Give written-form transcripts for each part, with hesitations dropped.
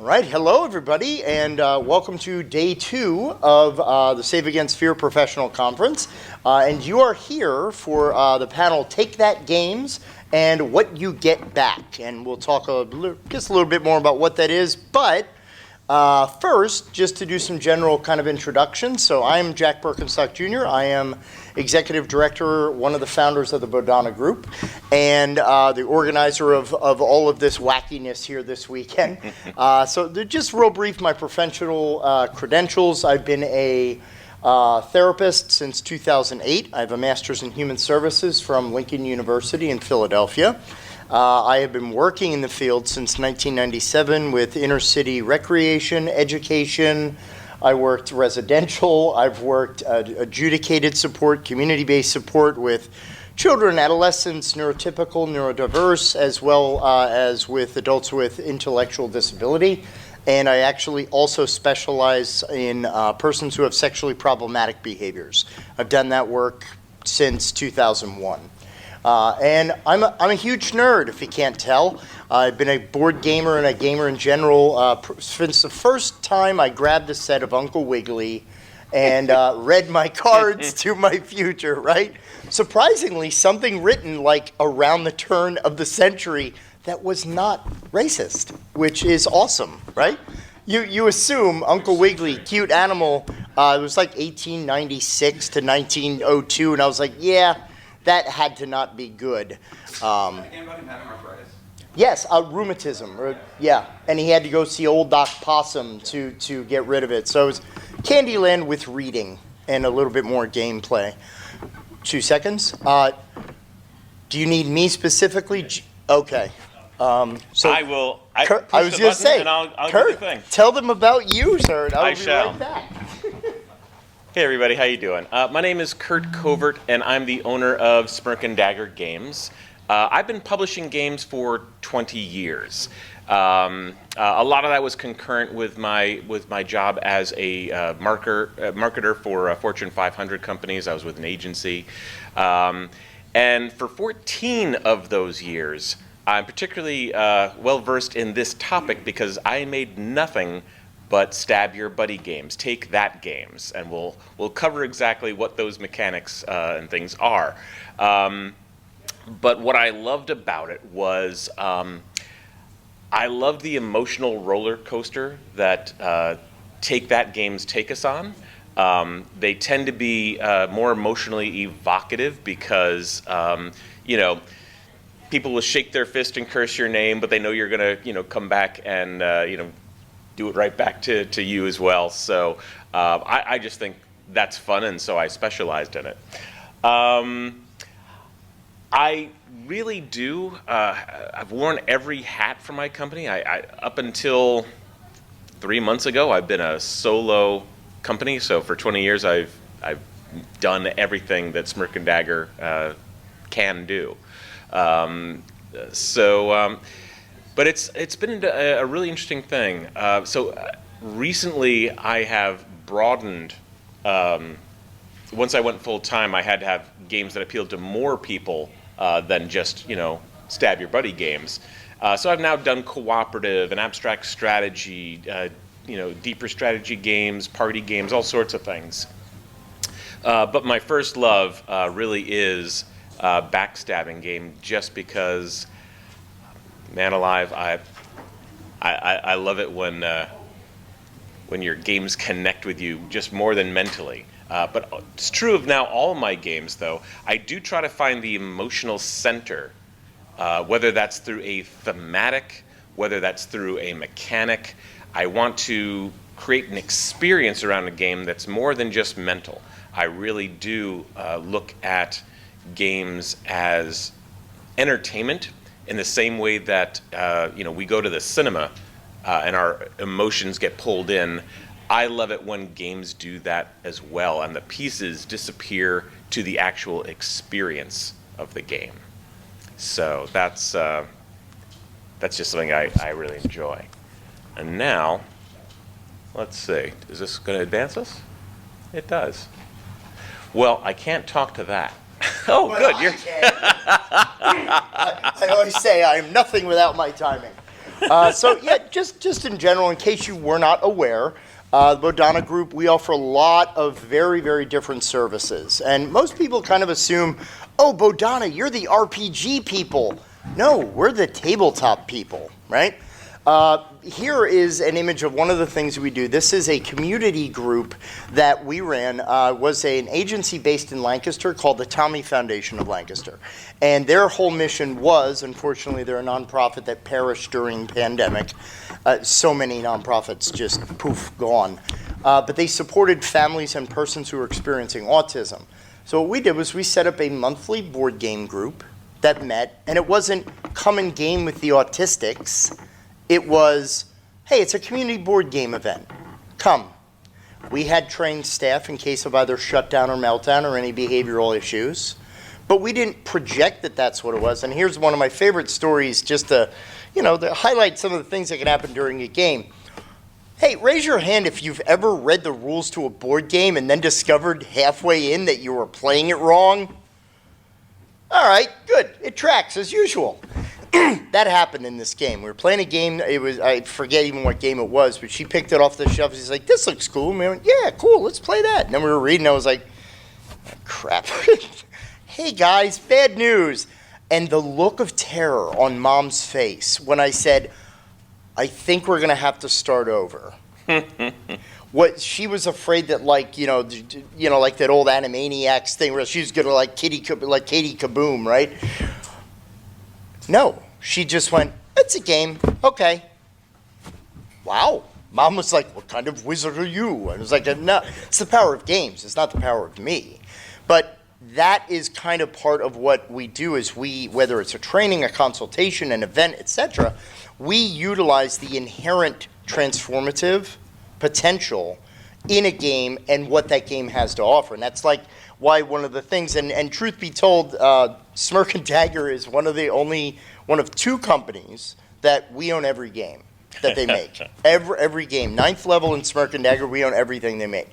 All right, hello everybody, and welcome to day 2 of the Save Against Fear Professional Conference. And you are here for the panel Take That Games and What You Get Back. And we'll talk just a little bit more about what that is. But first, just to do some general kind of introductions. So I'm Jack Berkenstock Jr. I am Executive Director, one of the founders of the Bodhana Group, and the organizer of all of this wackiness here this weekend. So just real brief, my professional credentials. I've been a therapist since 2008. I have a master's in human services from Lincoln University in Philadelphia. I have been working in the field since 1997 with inner city recreation, education. I worked residential. I've worked adjudicated support, community-based support with children, adolescents, neurotypical, neurodiverse, as well as with adults with intellectual disability. And I actually also specialize in persons who have sexually problematic behaviors. I've done that work since 2001. And I'm a huge nerd, if you can't tell. I've been a board gamer and a gamer in general since the first time I grabbed a set of Uncle Wiggily and read my cards to my future, right? Surprisingly, something written like around the turn of the century that was not racist, which is awesome, right? You assume Uncle Wiggily, cute animal, it was like 1896 to 1902, and I was like, yeah, that had to not be good. Yes, rheumatism. Yeah, and he had to go see old Doc Possum to get rid of it. So it was Candyland with reading and a little bit more gameplay. 2 seconds. Do you need me specifically? Okay. So I will. Curt, I was going to say, I'll Curt, do the thing. tell them about you, sir, and I shall. Right back. Hey everybody, how you doing? My name is Curt Covert, and I'm the owner of Smirk and Dagger Games. I've been publishing games for 20 years. A lot of that was concurrent with my job as a marketer for Fortune 500 companies. I was with an agency, and for 14 of those years, I'm particularly well versed in this topic because I made nothing but stab your buddy games, take that games, and we'll cover exactly what those mechanics and things are. But what I loved about it was I loved the emotional roller coaster that take that games take us on. They tend to be more emotionally evocative because people will shake their fist and curse your name, but they know you're gonna come back and do it right back to you as well. So I just think that's fun, and so I specialized in it. I really do. I've worn every hat for my company. I up until 3 months ago, I've been a solo company. So for 20 years, I've done everything that Smirk and Dagger can do. But it's been a really interesting thing. Recently, I have broadened. Once I went full time, I had to have games that appealed to more people than just stab your buddy games. So I've now done cooperative and abstract strategy, deeper strategy games, party games, all sorts of things. But my first love really is backstabbing game, just because. Man alive, I love it when your games connect with you just more than mentally. But it's true of now all my games, though. I do try to find the emotional center, whether that's through a thematic, whether that's through a mechanic. I want to create an experience around a game that's more than just mental. I really do look at games as entertainment, in the same way that we go to the cinema and our emotions get pulled in. I love it when games do that as well, and the pieces disappear to the actual experience of the game. So that's just something I really enjoy. And now, let's see, is this going to advance us? It does. Well, I can't talk to that. Oh, but good. I always say I am nothing without my timing. So yeah, just in general, in case you were not aware, the Bodhana Group, we offer a lot of very, very different services. And most people kind of assume, oh, Bodhana, you're the RPG people. No, we're the tabletop people, right? Here is an image of one of the things we do. This is a community group that we ran. Was an agency based in Lancaster called the Tommy Foundation of Lancaster. And their whole mission was, unfortunately, they're a nonprofit that perished during pandemic. So many nonprofits just poof, gone. But they supported families and persons who were experiencing autism. So what we did was we set up a monthly board game group that met, and it wasn't come and game with the autistics. It was, hey, it's a community board game event. Come. We had trained staff in case of either shutdown or meltdown or any behavioral issues. But we didn't project that that's what it was. And here's one of my favorite stories just to highlight some of the things that can happen during a game. Hey, raise your hand if you've ever read the rules to a board game and then discovered halfway in that you were playing it wrong. All right, good. It tracks as usual. That happened in this game. We were playing a game. I forget even what game it was, but she picked it off the shelf. She's like, "This looks cool." And we went, "Yeah, cool. Let's play that." And then we were reading. I was like, oh, "Crap." Hey guys, bad news. And the look of terror on Mom's face when I said, "I think we're gonna have to start over." What she was afraid that, like like that old Animaniacs thing where she was gonna like Katie Kaboom, right? No, she just went, "It's a game, okay." Wow. Mom was like, "What kind of wizard are you?" And I was like, "No, it's the power of games. It's not the power of me." But that is kind of part of what we do is whether it's a training, a consultation, an event, etc., we utilize the inherent transformative potential in a game and what that game has to offer. And that's like why one of the things, and truth be told, Smirk and Dagger is one of two companies that we own every game that they make. Every game. Ninth Level and Smirk and Dagger, we own everything they make.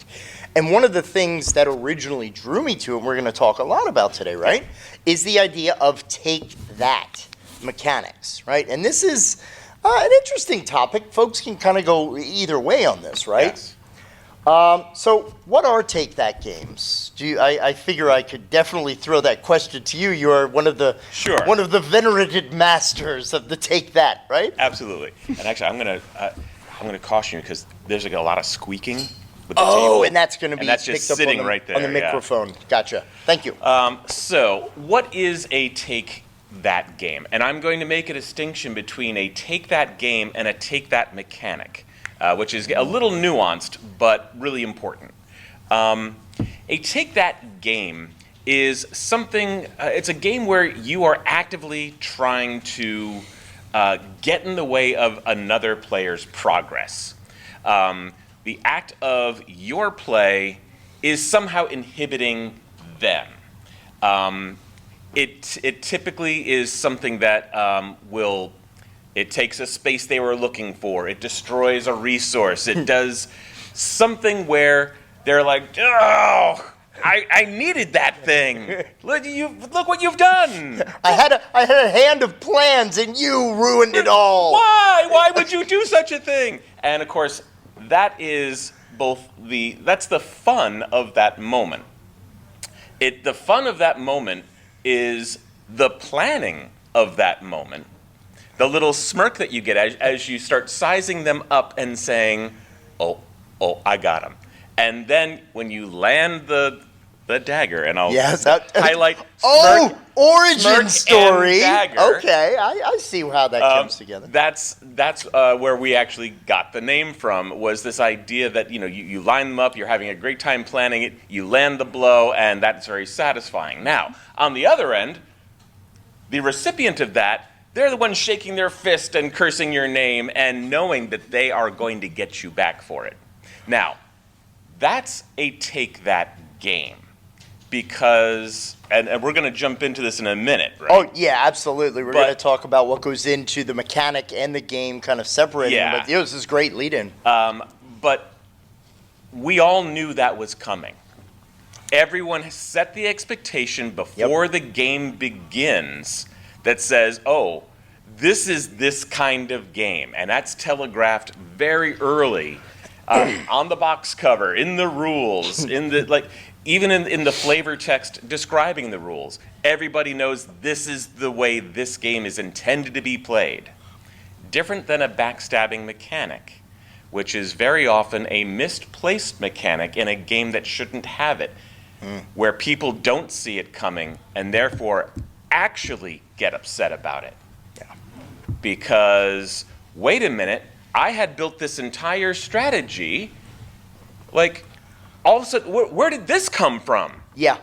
And one of the things that originally drew me to it, and we're going to talk a lot about today, right, is the idea of take that mechanics, right? And this is an interesting topic. Folks can kind of go either way on this, right? Yes. So what are take that games? I figure I could definitely throw that question to you. You are one of the venerated masters of the take that, right? Absolutely. And actually, I'm gonna caution you because there's like a lot of squeaking with the Oh, table. and that's going to be that's just picked up sitting on the, right there, on the yeah. microphone. Gotcha. Thank you. So, what is a take that game? And I'm going to make a distinction between a take that game and a take that mechanic, which is a little nuanced but really important. A take that game is something, it's a game where you are actively trying to get in the way of another player's progress. The act of your play is somehow inhibiting them. It typically is something that it takes a space they were looking for. It destroys a resource. It does something where they're like, oh, I needed that thing. Look what you've done. I had a hand of plans and you ruined it all. Why? Why would you do such a thing? And of course, that is that's the fun of that moment. The fun of that moment is the planning of that moment. The little smirk that you get as you start sizing them up and saying, oh, I got him. And then when you land the dagger, and I'll highlight smirk, origin smirk story. And dagger. Okay, I see how that comes together. That's where we actually got the name from, was this idea that you line them up, you're having a great time planning it, you land the blow, and that's very satisfying. Now, on the other end, the recipient of that, they're the ones shaking their fist and cursing your name and knowing that they are going to get you back for it. Now, that's a take that game. Because, and we're going to jump into this in a minute, right? Oh, yeah, absolutely. We're going to talk about what goes into the mechanic and the game kind of separating. Yeah. But this is great lead-in. But we all knew that was coming. Everyone has set the expectation before the game begins that says, oh, this is this kind of game, and that's telegraphed very early on the box cover, in the rules, even in the flavor text describing the rules. Everybody knows this is the way this game is intended to be played. Different than a backstabbing mechanic, which is very often a misplaced mechanic in a game that shouldn't have it, where people don't see it coming and therefore actually get upset about it. Yeah. Because, wait a minute, I had built this entire strategy, like, all of a sudden, where did this come from? Yeah.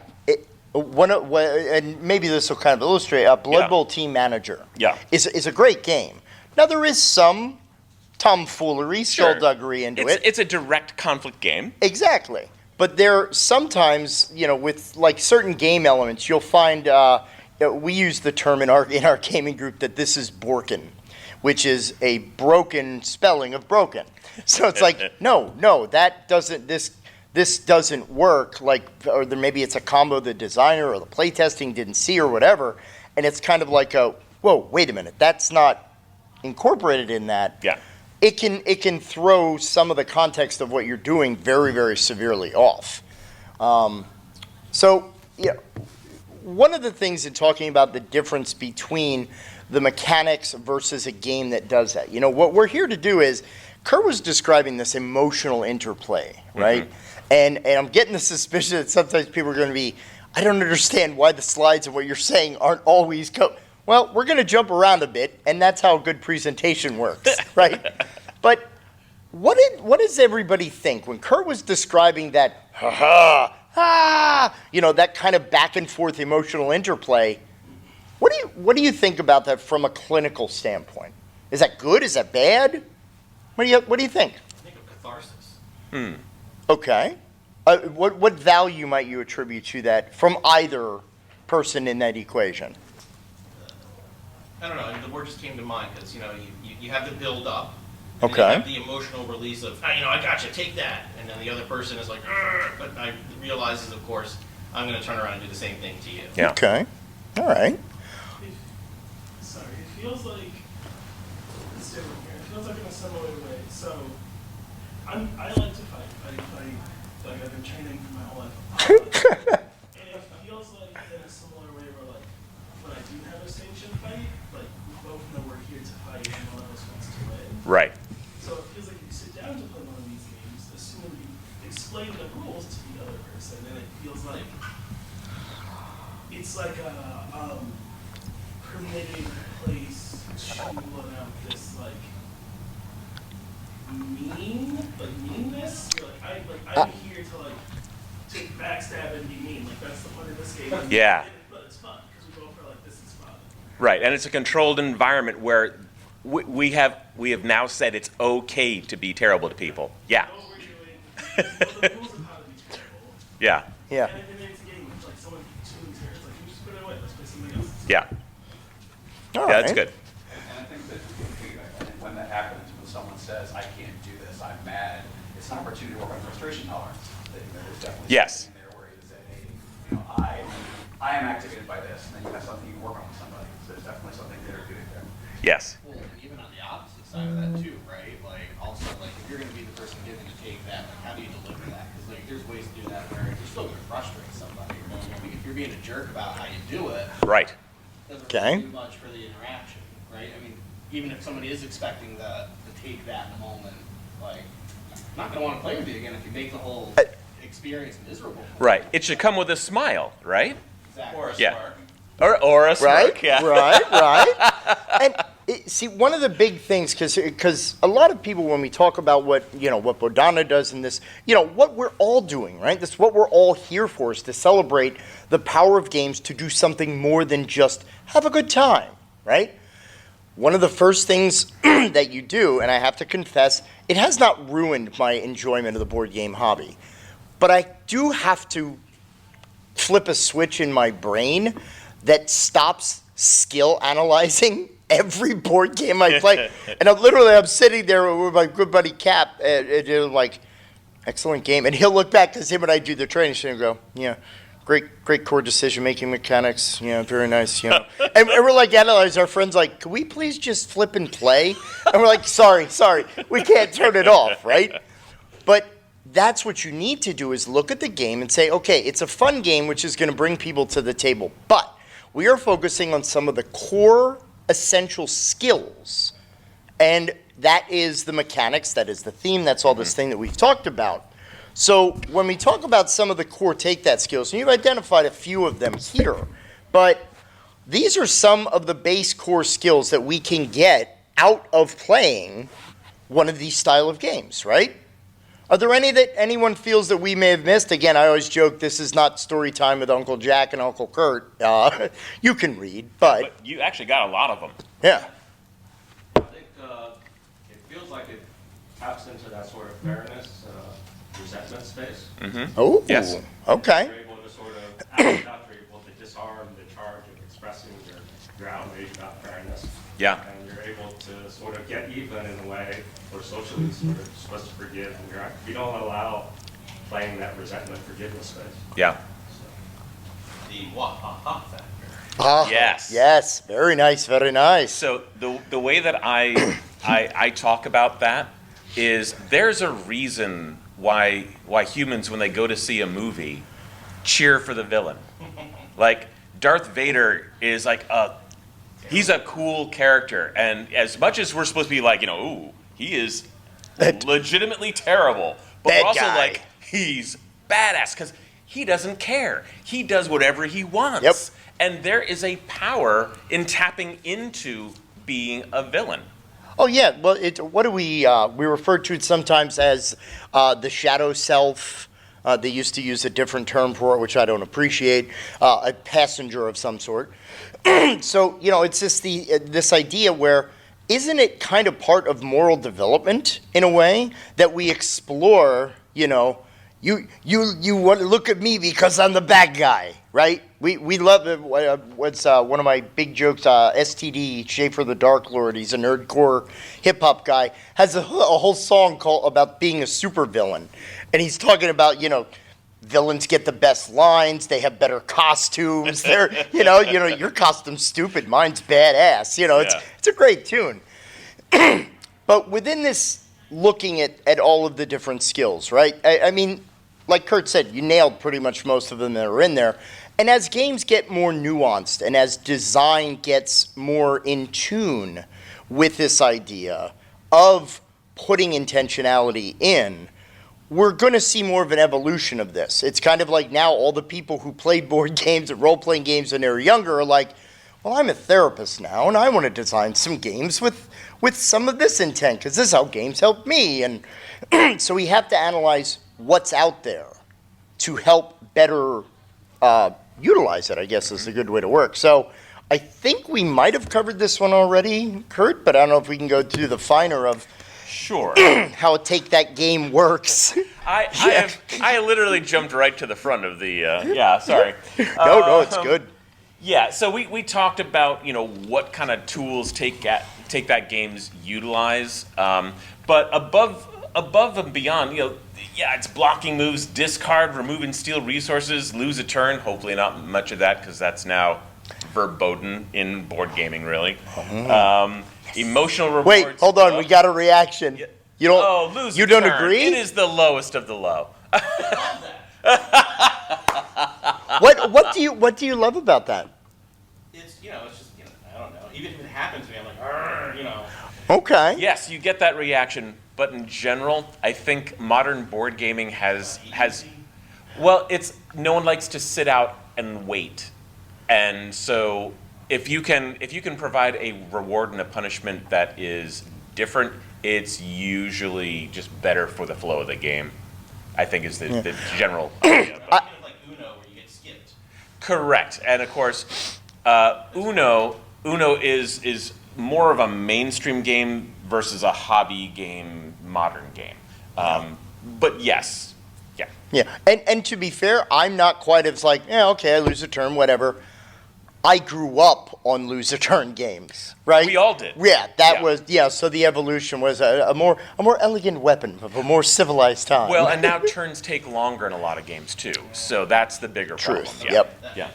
And maybe this will kind of illustrate, Blood Bowl Team Manager is a great game. Now, there is some tomfoolery, skullduggery into it. It's a direct conflict game. Exactly. But there sometimes, with like certain game elements, you'll find, we use the term in our gaming group that this is Borken, which is a broken spelling of broken. So it's like, no, that doesn't, this doesn't work, or maybe it's a combo the designer or the playtesting didn't see or whatever, and it's kind of like whoa, wait a minute, that's not incorporated in that. Yeah. It can throw some of the context of what you're doing very, very severely off. One of the things in talking about the difference between the mechanics versus a game that does that, what we're here to do is, Curt was describing this emotional interplay, right? And I'm getting the suspicion that sometimes people are going to be, I don't understand why the slides and what you're saying aren't always Well, we're going to jump around a bit, and that's how a good presentation works, right? But what does everybody think when Curt was describing that that kind of back and forth emotional interplay? What do you think about that from a clinical standpoint? Is that good? Is that bad? What do you think? I think of catharsis. Okay. What value might you attribute to that from either person in that equation? I don't know. The word just came to mind because you have the build up. Okay. You have the emotional release of I gotcha, take that, and then the other person is like, but I realizes, of course, I'm going to turn around and do the same thing to you. Yeah. Okay. All right. It feels like it's different here. It feels like in a similar way. So I like to fight. Like I've been training for my whole life. And it feels like in a similar way where like when I do have a sanctioned fight, like we both know we're here to fight and one of us wants to win. Right. So it feels like if you sit down to play one of these games, assuming you explain the rules to the other person, then it feels like it's like a permitted place to let out this meanness. I'm here to backstab and be mean. Like that's the point of this game. Yeah. But it's fun because we both are like, this is fun. Right, and it's a controlled environment where we have now said it's okay to be terrible to people. Yeah. What we're doing, the rules of how to be terrible. Yeah. Yeah. And then it's a game. It's like someone tunes here. It's like, you just put it away. Let's play something else. Yeah. All Yeah, right. that's good. And I think that when that happens, when someone says, I can't do this, I'm mad, it's an opportunity to work on frustration tolerance. There's definitely Yes. something there where you say, hey, I am activated by this, and then you have something you can work on with somebody. So there's definitely something therapeutic there. Yes. Well, even on the opposite side of that too, right? Like also, like if you're going to be the person giving the take that, like how do you deliver that? Because like there's ways to do that where you're still going to frustrate somebody. You know, if you're being a jerk about how you do it, Right. doesn't Okay. really do much for the interaction, right? I mean, even if somebody is expecting to take that in the moment, like I'm not going to want to play with you again if you make the whole experience miserable. Right. It should come with a smile, right? Exactly. Or a Yeah. spark. Or a smirk. Right, Yeah. right. And see, one of the big things, because a lot of people, when we talk about what Bodhana does in this, what we're all doing, right? That's what we're all here for, is to celebrate the power of games to do something more than just have a good time, right? One of the first things that you do, and I have to confess, it has not ruined my enjoyment of the board game hobby, but I do have to flip a switch in my brain that stops skill analyzing every board game I play. And I'm sitting there with my good buddy Cap, and like, excellent game. And he'll look back, because him and I do the training, and go, yeah, great core decision-making mechanics. Very nice. And we're like analyze our friends like, could we please just flip and play? And we're like, sorry, we can't turn it off, right? But that's what you need to do is look at the game and say, okay, it's a fun game which is going to bring people to the table, but we are focusing on some of the core essential skills, and that is the mechanics, that is the theme, that's all this thing that we've talked about. So when we talk about some of the core take that skills, and you've identified a few of them here, but these are some of the base core skills that we can get out of playing one of these style of games, right? Are there any that anyone feels that we may have missed? Again, I always joke this is not story time with Uncle Jack and Uncle Curt. You can read, but you actually got a lot of them. yeah. I think it feels like it taps into that sort of fairness, resentment space. Oh, Yes. okay. You're able to sort of, after you're able to disarm the charge of expressing your outrage about fairness. Yeah. And you're able to sort of get even in a way, or socially sort of supposed to forgive. And you don't allow playing that resentment forgiveness space. Yeah. The wah-ha-ha factor. Ah, Yes. Yes. Very nice. Very nice. So the way that I talk about that is there's a reason why humans, when they go to see a movie, cheer for the villain. Like Darth Vader is like he's a cool character, and as much as we're supposed to be like, ooh, he is legitimately terrible, but Bad we're also guy. like, he's badass because he doesn't care. He does whatever he wants. Yep. And there is a power in tapping into being a villain. Oh yeah. Well, what do we refer to it sometimes as the shadow self. They used to use a different term for it, which I don't appreciate. A passenger of some sort. So it's just this idea where isn't it kind of part of moral development in a way that we explore? You want to look at me because I'm the bad guy, right? We love it. What's one of my big jokes? STD, Schaefer the Dark Lord. He's a nerdcore hip hop guy. Has a whole song about being a supervillain, and he's talking about villains get the best lines. They have better costumes. They're your costume's stupid. Mine's badass. It's a great tune. But within this, looking at all of the different skills, right? I mean, like Curt said, you nailed pretty much most of them that are in there. And as games get more nuanced and as design gets more in tune with this idea of putting intentionality in, we're going to see more of an evolution of this. It's kind of like now all the people who played board games and role-playing games when they were younger are like, well, I'm a therapist now, and I want to design some games with some of this intent, because this is how games help me. And so we have to analyze what's out there to help better utilize it, I guess is a good way to work. So I think we might have covered this one already, Curt, but I don't know if we can go through the finer of Sure. how Take That Game works. I literally jumped right to the front of the. Sorry. No, it's good. Yeah, so we talked about what kind of tools Take That games utilize, but above and beyond, it's blocking moves, discard, remove and steal resources, lose a turn. Hopefully not much of that because that's now verboten in board gaming, really. Emotional rewards. Wait, hold on, we got a reaction. You don't. Lose You a don't turn. agree? It is the lowest of the low. What do you love about that? It's just I don't know. Even if it happens to me, I'm like, "Arr," Okay. Yes, you get that reaction, but in general, I think modern board gaming has well, it's no one likes to sit out and wait. And so if you can provide a reward and a punishment that is different, it's usually just better for the flow of the game. I think is the general idea. But Kind of like Uno, where you get skipped. correct. And of course, Uno is more of a mainstream game versus a hobby game, modern game. But yes, Yeah, and to be fair, I'm not quite as like, okay, I lose a turn, whatever. I grew up on lose a turn games, right? We all did. Yeah, that Yeah. was so the evolution was a more elegant weapon of a more civilized time. Well, and now turns take longer in a lot of games too. So that's the bigger problem. Truth. Yeah. Yep. Yeah.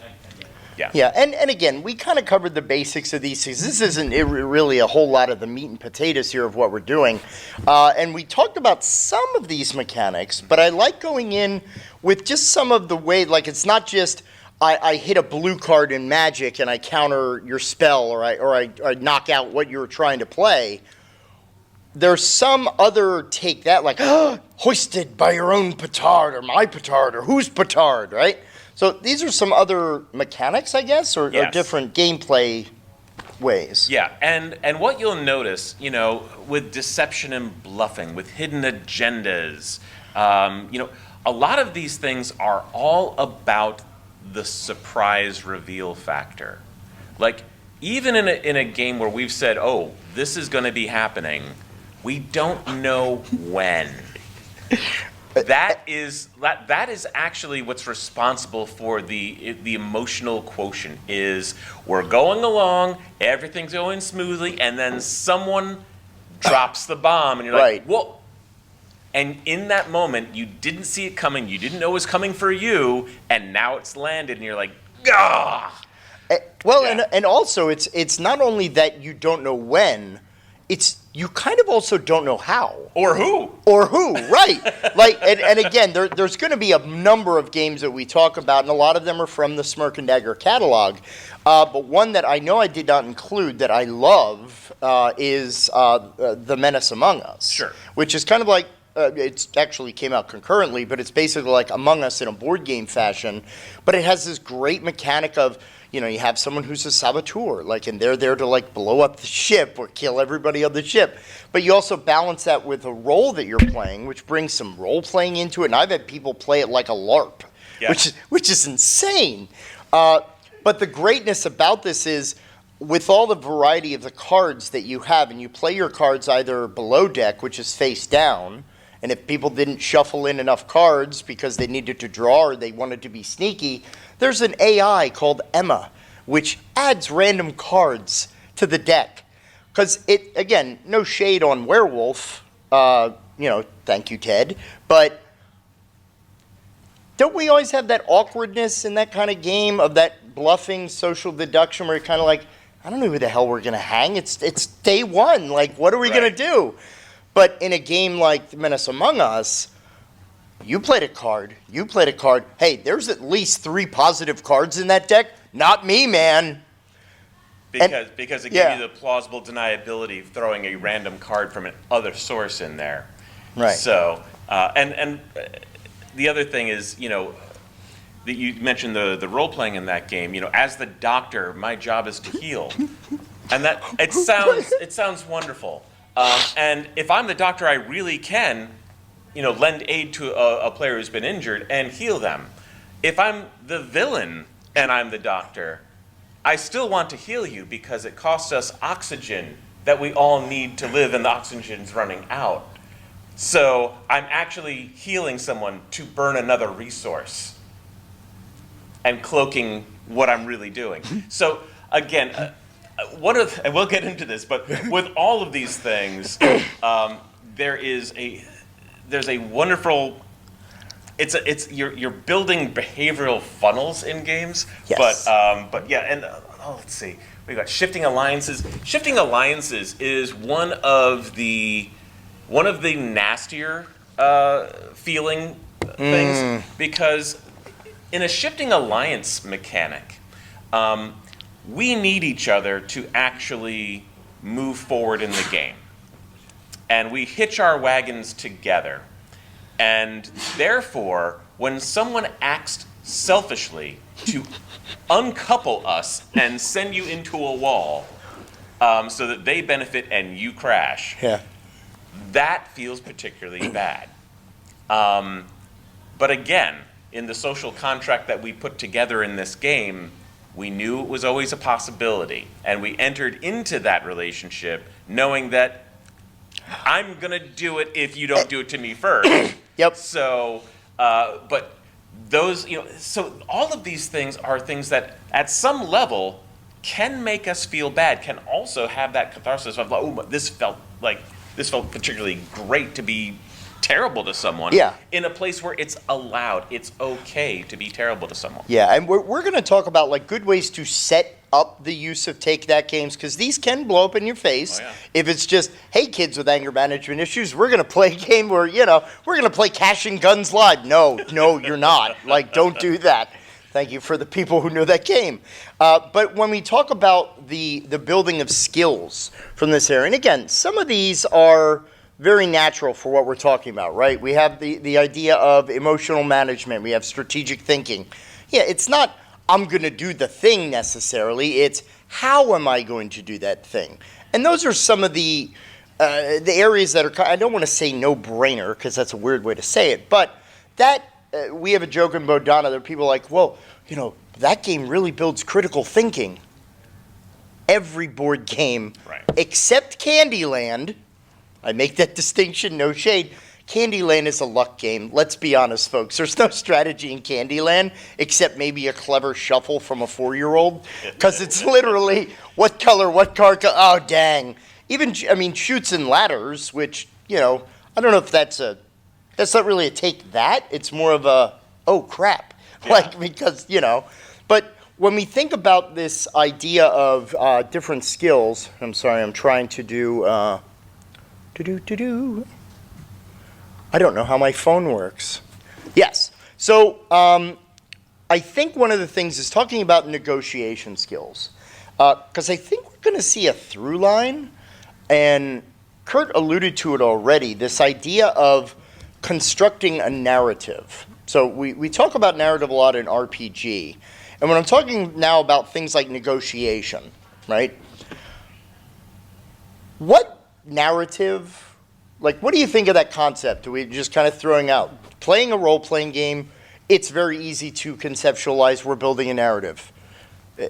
Yeah. Yeah, and again, we kind of covered the basics of these things. This isn't really a whole lot of the meat and potatoes here of what we're doing. And we talked about some of these mechanics, but I like going in with just some of the way, like it's not just I hit a blue card in Magic and I counter your spell or I knock out what you were trying to play. There's some other take that, like, hoisted by your own petard or my petard or whose petard, right? So these are some other mechanics, I guess, or Yes. different gameplay ways. Yeah, and what you'll notice, with deception and bluffing, with hidden agendas, a lot of these things are all about the surprise reveal factor. Like, even in a game where we've said, oh, this is going to be happening, we don't know when. That is actually what's responsible for the emotional quotient. Is we're going along, everything's going smoothly, and then someone drops the bomb, and you're like, Right. whoa. And in that moment, you didn't see it coming, you didn't know it was coming for you, and now it's landed, and you're like, ah. Well, Yeah. and also it's not only that you don't know when, it's you kind of also don't know how. Or who? Or who, right. And again, there's going to be a number of games that we talk about, and a lot of them are from the Smirk and Dagger catalog. But one that I know I did not include that I love is The Menace Among Us. Sure. Which is kind of like, it actually came out concurrently, but it's basically like Among Us in a board game fashion. But it has this great mechanic of, you have someone who's a saboteur, and they're there to blow up the ship or kill everybody on the ship. But you also balance that with a role that you're playing, which brings some role playing into it. And I've had people play it like a LARP, Yeah. which is insane. But the greatness about this is, with all the variety of the cards that you have, and you play your cards either below deck, which is face down, and if people didn't shuffle in enough cards because they needed to draw or they wanted to be sneaky, there's an AI called Emma, which adds random cards to the deck. Because it, again, no shade on Werewolf, thank you, Ted, but don't we always have that awkwardness in that kind of game of that bluffing social deduction where you're kind of like, I don't know who the hell we're going to hang. It's day one. What are we going to do? But in a game like Menace Among Us, you played a card. Hey, there's at least 3 positive cards in that deck. Not me, man. Because it yeah. gives you the plausible deniability of throwing a random card from an other source in there. Right. So, and the other thing is, that you mentioned the role playing in that game. As the doctor, my job is to heal, and that it sounds wonderful. And if I'm the doctor, I really can, lend aid to a player who's been injured and heal them. If I'm the villain and I'm the doctor, I still want to heal you because it costs us oxygen that we all need to live, and the oxygen's running out. So I'm actually healing someone to burn another resource and cloaking what I'm really doing. So again, and we'll get into this, but with all of these things, there's a wonderful. You're building behavioral funnels in games. Yes. But yeah, and let's see, we got shifting alliances. Shifting alliances is one of the nastier feeling things, because in a shifting alliance mechanic, we need each other to actually move forward in the game. And we hitch our wagons together. And therefore, when someone acts selfishly to uncouple us and send you into a wall so that they benefit and you crash, Yeah. that feels particularly bad. But again, in the social contract that we put together in this game, we knew it was always a possibility, and we entered into that relationship knowing that I'm gonna do it if you don't do it to me first. Yep. So, but those, so all of these things are things that at some level can make us feel bad, can also have that catharsis of, oh, this felt particularly great to be terrible to someone. Yeah. In a place where it's allowed, it's okay to be terrible to someone. Yeah, and we're going to talk about like good ways to set up the use of take that games, because these can blow up in your face. Oh, yeah. If it's just, hey, kids with anger management issues, we're going to play a game where, we're going to play Cash and Guns Live. No, you're not. Like, don't do that. Thank you for the people who know that game. But when we talk about the building of skills from this area, and again, some of these are very natural for what we're talking about, right? We have the idea of emotional management. We have strategic thinking. Yeah, it's not, I'm going to do the thing necessarily. It's, how am I going to do that thing? And those are some of the areas that are, I don't want to say no-brainer, because that's a weird way to say it, but that, we have a joke in Bodhana that people are like, well, that game really builds critical thinking. Every board game, Right. except Candyland, I make that distinction, no shade. Candyland is a luck game. Let's be honest, folks. There's no strategy in Candyland except maybe a clever shuffle from a 4-year-old, because it's literally what color, what card. Oh, dang. Even, Chutes and Ladders, which, I don't know if that's not really a take that. It's more of a, oh, crap. Yeah. Like, because, But when we think about this idea of different skills, I'm sorry, I'm trying to do, I don't know how my phone works. Yes. So I think one of the things is talking about negotiation skills, because I think we're going to see a through line, and Curt alluded to it already, this idea of constructing a narrative. So we talk about narrative a lot in RPG, and when I'm talking now about things like negotiation, right? What narrative, like, what do you think of that concept? Are we just kind of throwing out? Playing a role-playing game, it's very easy to conceptualize we're building a narrative.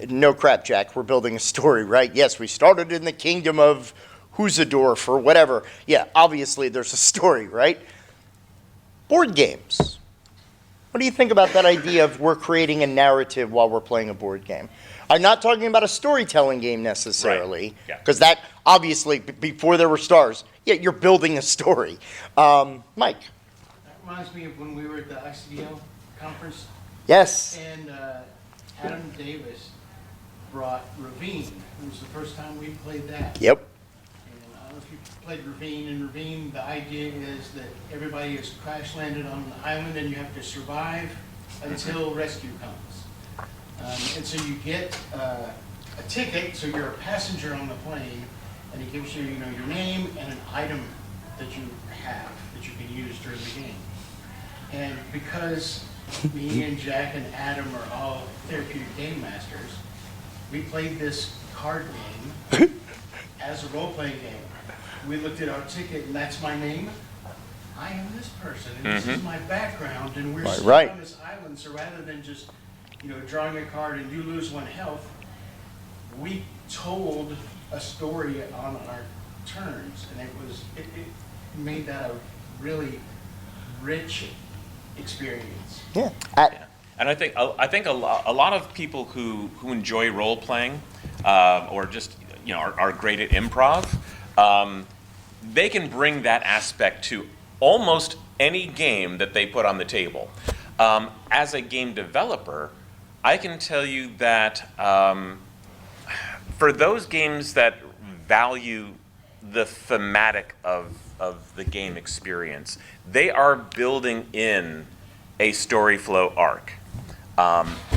No crap, Jack, we're building a story, right? Yes, we started in the kingdom of Huzadorf or whatever. Yeah, obviously there's a story, right? Board games. What do you think about that idea of we're creating a narrative while we're playing a board game? I'm not talking about a storytelling game necessarily, Right. Yeah. because that, obviously, before there were stars, yeah, you're building a story. Mike? That reminds me of when we were at the ICDL conference, Yes. and Adam Davis brought Ravine. It was the first time we played that. Yep. And I don't know if you played Ravine. In Ravine, the idea is that everybody is crash landed on an island and you have to survive until rescue comes. And so you get a ticket, so you're a passenger on the plane, and it gives you, your name and an item that you have that you can use during the game. And because me and Jack and Adam are all therapeutic game masters, we played this card game as a role-playing game. We looked at our ticket, and that's my name. I am this person, and this is my background, and we're stuck Right. on this island. So rather than just, drawing a card and you lose 1 health, we told a story on our turns, and it made that a really rich experience. Yeah. And I think a lot of people who enjoy role playing or just are great at improv, they can bring that aspect to almost any game that they put on the table. As a game developer, I can tell you that for those games that value the thematic of the game experience, they are building in a story flow arc.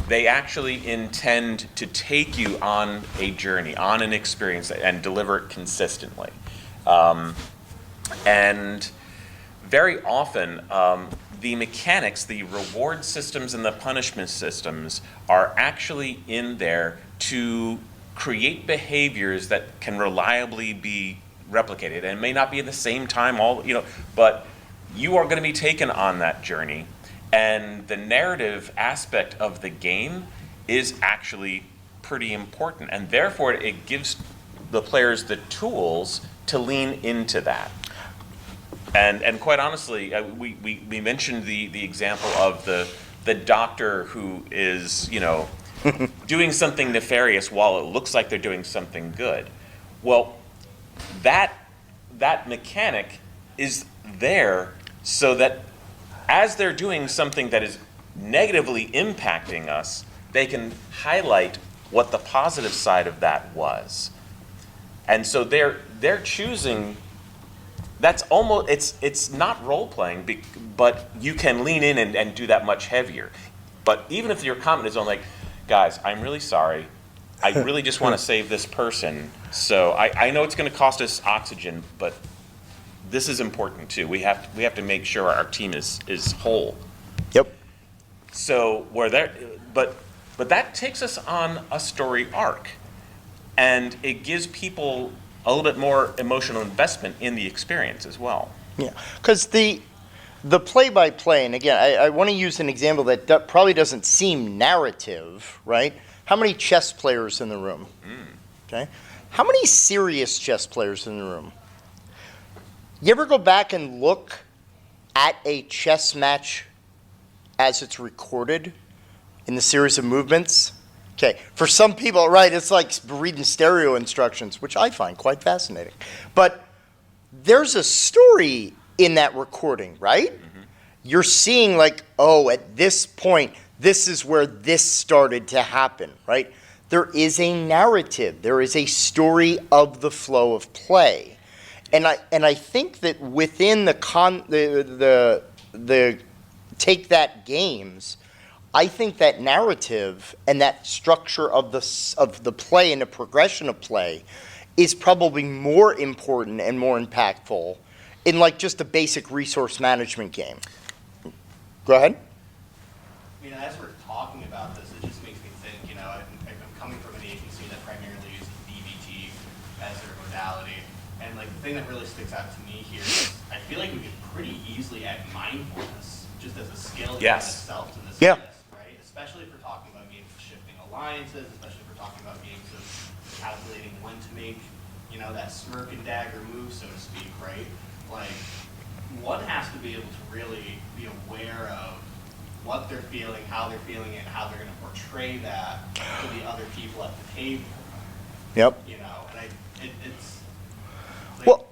They actually intend to take you on a journey, on an experience, and deliver it consistently. And very often, the mechanics, the reward systems and the punishment systems are actually in there to create behaviors that can reliably be replicated. And it may not be at the same time, but you are going to be taken on that journey. And the narrative aspect of the game is actually pretty important. And therefore, it gives the players the tools to lean into that. And quite honestly, we mentioned the example of the the doctor who is, doing something nefarious while it looks like they're doing something good. Well, that mechanic is there so that as they're doing something that is negatively impacting us, they can highlight what the positive side of that was. And so they're choosing. That's almost, it's not role-playing, but you can lean in and do that much heavier. But even if your comment is on like, guys, I'm really sorry. I really just want to save this person. So I know it's going to cost us oxygen, but this is important too. We have to make sure our team is whole. Yep. So but that takes us on a story arc, and it gives people a little bit more emotional investment in the experience as well. Yeah, because the play-by-play, and again, I want to use an example that probably doesn't seem narrative, right? How many chess players in the room? Okay. How many serious chess players in the room? You ever go back and look at a chess match as it's recorded in the series of movements? Okay, for some people, right, it's like reading stereo instructions, which I find quite fascinating. But there's a story in that recording, right? You're seeing like, oh, at this point, this is where this started to happen, right? There is a narrative. There is a story of the flow of play. And I think that within the Take That games, I think that narrative and that structure of the play and the progression of play is probably more important and more impactful in like just a basic resource management game. Go ahead. I mean, as we're talking about this, it just makes me think, I'm coming from an agency that primarily uses DBT as their modality. And like the thing that really sticks out to me here is I feel like we could pretty easily add mindfulness just as a skill in itself to this Yeah. list, right? Especially if we're talking about games of shifting alliances, especially if we're talking about games of calculating when to make, that smirk and dagger move, so to speak, right? Like, one has to be able to really be aware of what they're feeling, how they're feeling it, and how they're going to portray that to the other people at the table. Yep. And it's like, Well,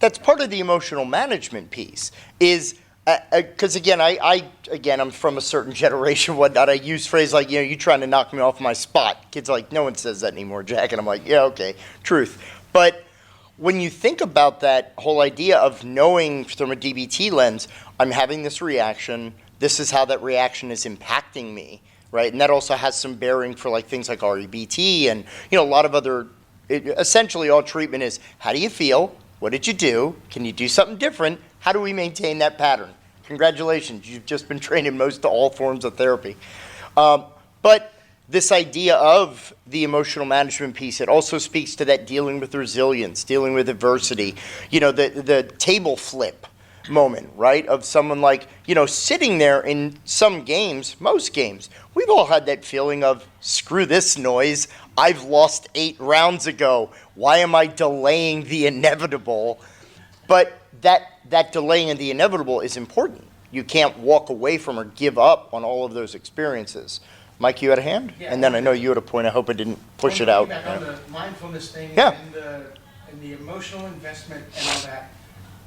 that's part of the emotional management piece is because again, I'm from a certain generation, whatnot. I use phrases like, you trying to knock me off my spot. Kids are like, no one says that anymore, Jack. And I'm like, yeah, okay, truth. But when you think about that whole idea of knowing from a DBT lens, I'm having this reaction, this is how that reaction is impacting me, right? And that also has some bearing for like things like REBT and a lot of other, essentially all treatment is, how do you feel? What did you do? Can you do something different? How do we maintain that pattern? Congratulations, you've just been trained in most to all forms of therapy. But this idea of the emotional management piece, it also speaks to that dealing with resilience, dealing with adversity, the table flip moment, right? Of someone like, sitting there in some games, most games, we've all had that feeling of, screw this noise, I've lost 8 rounds ago, why am I delaying the inevitable? But that delaying of the inevitable is important. You can't walk away from or give up on all of those experiences. Mike, you had a hand? Yeah. And then I know you had a point. I hope I didn't push it out. Back on the mindfulness thing Yeah. and the emotional investment and all that.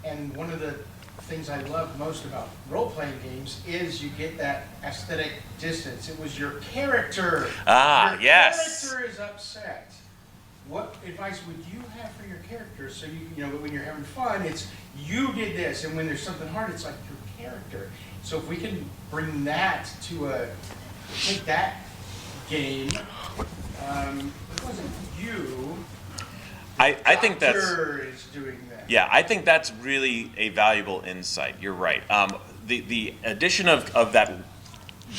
And one of the things I love most about role-playing games is you get that aesthetic distance. It was your character. Your Yes. character is upset. What advice would you have for your character? So when you're having fun, it's you did this, and when there's something hard, it's like your character. So if we can bring that to take that game, it wasn't you. I think that's. Doctor is doing that. Yeah, I think that's really a valuable insight. You're right. The addition of that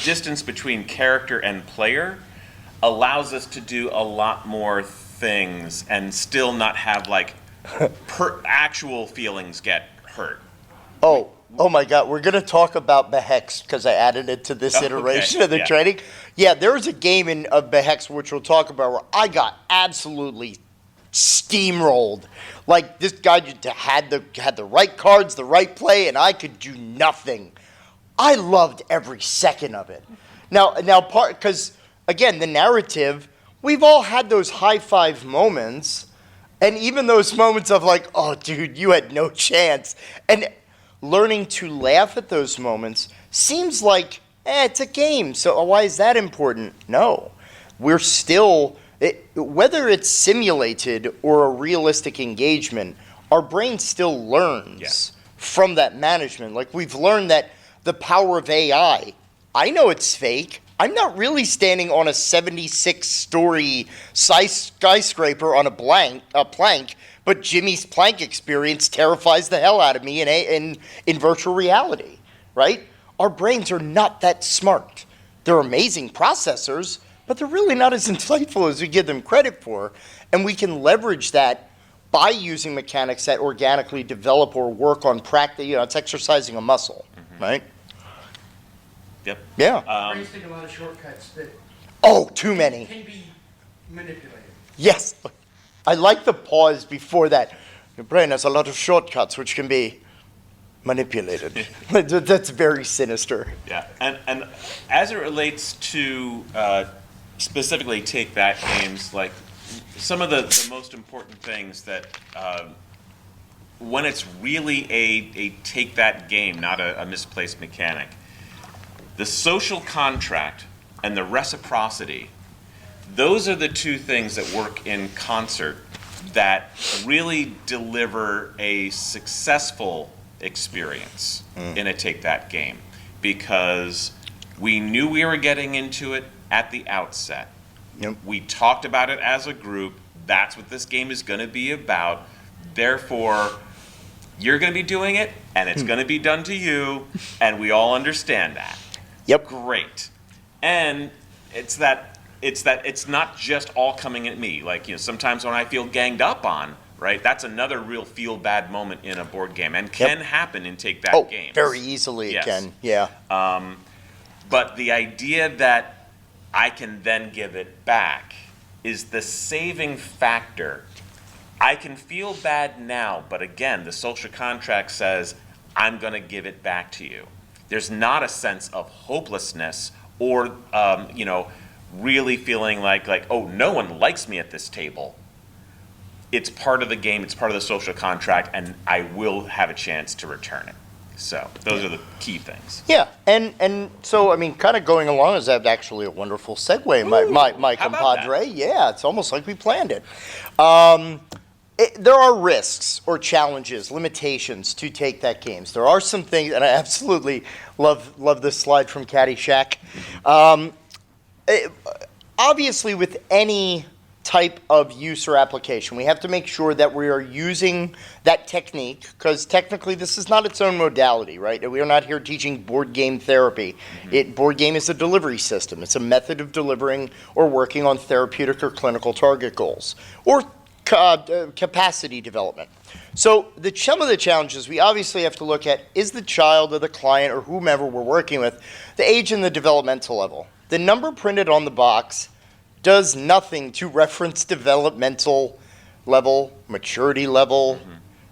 distance between character and player allows us to do a lot more things and still not have like actual feelings get hurt. Oh my God, we're going to talk about Behex because I added it to this iteration of the training. Yeah, there was a game of Behex, which we'll talk about, where I got absolutely steamrolled. Like, this guy just had the right cards, the right play, and I could do nothing. I loved every second of it. Now, because again, the narrative, we've all had those high five moments, and even those moments of like, oh, dude, you had no chance. And learning to laugh at those moments seems like, it's a game, so why is that important? No, we're still, whether it's simulated or a realistic engagement, our brain still learns from that management. Like we've learned that the power of AI, I know it's fake. I'm not really standing on a 76-story skyscraper on a plank, but Jimmy's plank experience terrifies the hell out of me in virtual reality, right? Our brains are not that smart. They're amazing processors, but they're really not as insightful as we give them credit for. And we can leverage that by using mechanics that organically develop or work on practice. It's exercising a muscle, right? Yep. Yeah. Brains take a lot of shortcuts that Too many. can be manipulated. Yes. I like the pause before that. Your brain has a lot of shortcuts which can be manipulated. That's very sinister. Yeah, and as it relates to specifically Take That games, like some of the most important things that when it's really a Take That game, not a misplaced mechanic, the social contract and the reciprocity, those are the two things that work in concert that really deliver a successful experience in a Take That game, because we knew we were getting into it at the outset. Yep. We talked about it as a group. That's what this game is going to be about. Therefore, you're going to be doing it, and it's going to be done to you, and we all understand that. Yep. Great. And it's not just all coming at me. Like, sometimes when I feel ganged up on, right, that's another real feel bad moment in a board game, and can happen in Take That games. Very easily it can. Yeah. But the idea that I can then give it back is the saving factor. I can feel bad now, but again, the social contract says I'm going to give it back to you. There's not a sense of hopelessness or really feeling like oh, no one likes me at this table. It's part of the game, it's part of the social contract, and I will have a chance to return it. So those are the key things. Yeah, and so, I mean, kind of going along, is that actually a wonderful segue, my how about compadre? Yeah, it's almost like we planned it. There are risks or challenges, limitations to Take That games. There are some things, and I absolutely love this slide from Caddyshack. Obviously, with any type of use or application, we have to make sure that we are using that technique, because technically this is not its own modality, right? We are not here teaching board game therapy. Board game is a delivery system. It's a method of delivering or working on therapeutic or clinical target goals, or capacity development. So some of the challenges we obviously have to look at is the child or the client or whomever we're working with, the age and the developmental level. The number printed on the box does nothing to reference developmental level, maturity level.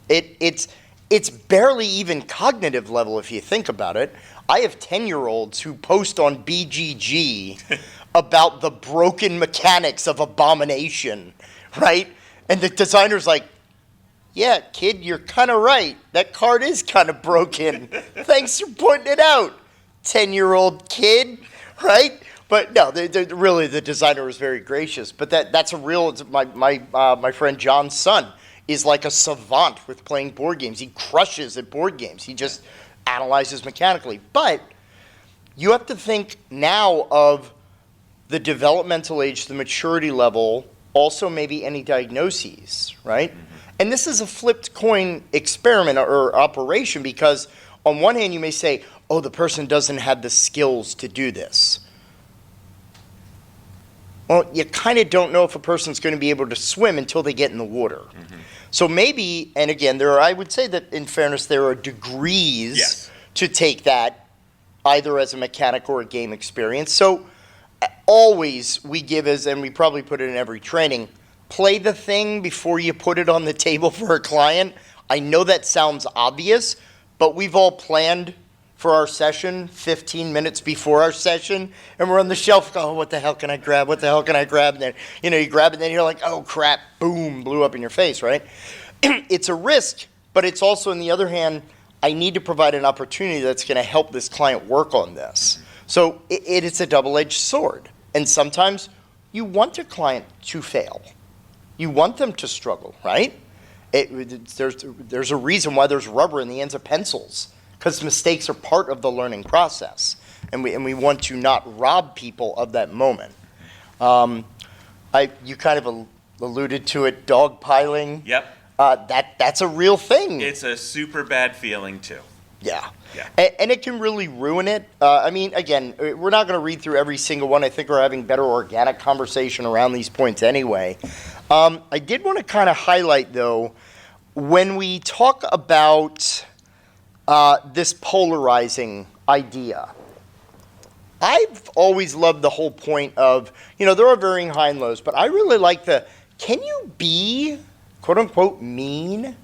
It's barely even cognitive level if you think about it. I have 10-year-olds who post on BGG about the broken mechanics of Abomination, right? And the designer's like, yeah, kid, you're kind of right. That card is kind of broken. Thanks for pointing it out, 10-year-old kid, right? But no, really, the designer was very gracious. But that's a real. My friend John's son is like a savant with playing board games. He crushes at board games. He just analyzes mechanically. But you have to think now of the developmental age, the maturity level, also maybe any diagnoses, right? And this is a flipped coin experiment or operation, because on one hand you may say, oh, the person doesn't have the skills to do this. Well, you kind of don't know if a person's going to be able to swim until they get in the water. So maybe, and again, I would say that in fairness, there are degrees to Take That, either as a mechanic or a game experience. So always we give and we probably put it in every training, play the thing before you put it on the table for a client. I know that sounds obvious, but we've all planned for our session 15 minutes before our session, and we're on the shelf, oh, what the hell can I grab? What the hell can I grab? And then, you grab it, and then you're like, oh, crap, boom, blew up in your face, right? It's a risk, but it's also, on the other hand, I need to provide an opportunity that's going to help this client work on this. So it's a double-edged sword. And sometimes you want your client to fail. You want them to struggle, right? There's a reason why there's rubber in the ends of pencils, because mistakes are part of the learning process. And we want to not rob people of that moment. You kind of alluded to it, dogpiling. Yep. That's a real thing. It's a super bad feeling too. Yeah. Yeah. And it can really ruin it. I mean, again, we're not going to read through every single one. I think we're having better organic conversation around these points anyway. I did want to kind of highlight, though, when we talk about this polarizing idea, I've always loved the whole point of, there are varying high and lows, but I really like can you be, quote unquote, mean?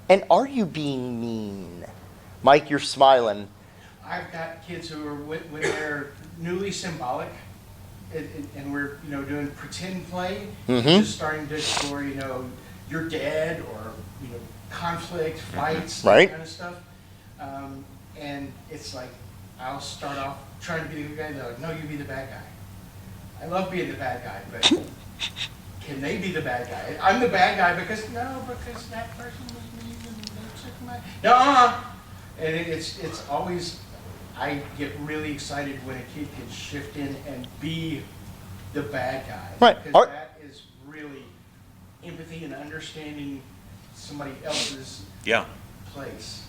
And are you being mean? Mike, you're smiling. I've got kids who are, when they're newly symbolic, and we're, doing pretend play, just starting to explore, your dad or, conflict, fights, right, that kind of stuff. And it's like, I'll start off trying to be the good guy. They're like, no, you be the bad guy. I love being the bad guy, but can they be the bad guy? I'm the bad guy because that person was mean and they took my... No, and it's always, I get really excited when a kid can shift in and be the bad guy. Right. Because that is really empathy and understanding somebody else's place.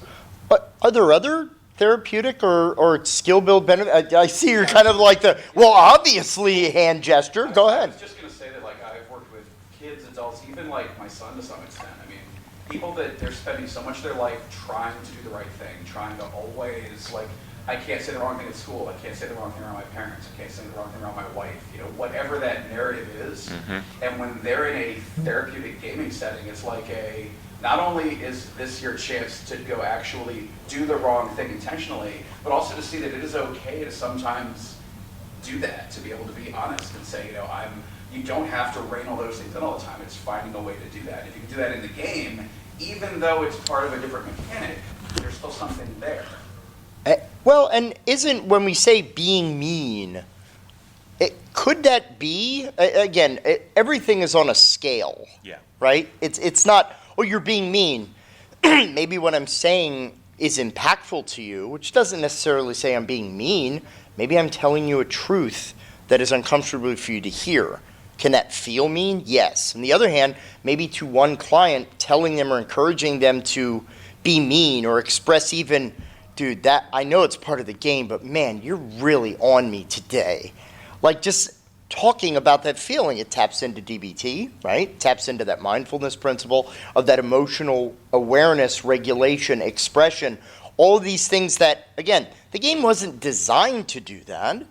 But are there other therapeutic or skill build benefits? I see you're kind of like obviously hand gesture. Go ahead. I was just going to say that, I've worked with kids, adults, even my son to some extent. I mean, people that they're spending so much of their life trying to do the right thing, trying to always, I can't say the wrong thing at school, I can't say the wrong thing around my parents, I can't say the wrong thing around my wife, whatever that narrative is. Mm-hmm. And when they're in a therapeutic gaming setting, it's not only is this your chance to go actually do the wrong thing intentionally, but also to see that it is okay to sometimes do that, to be able to be honest and say, you don't have to rein all those things in all the time. It's finding a way to do that. If you can do that in the game, even though it's part of a different mechanic, there's still something there. Well, and when we say being mean, could that be, again, everything is on a scale. Yeah. Right? It's not, oh, you're being mean. Maybe what I'm saying is impactful to you, which doesn't necessarily say I'm being mean. Maybe I'm telling you a truth that is uncomfortable for you to hear. Can that feel mean? Yes. On the other hand, maybe to one client, telling them or encouraging them to be mean or express even, dude, that I know it's part of the game, but man, you're really on me today. Just talking about that feeling, it taps into DBT, right? Taps into that mindfulness principle of that emotional awareness, regulation, expression, all of these things that, again, the game wasn't designed to do that,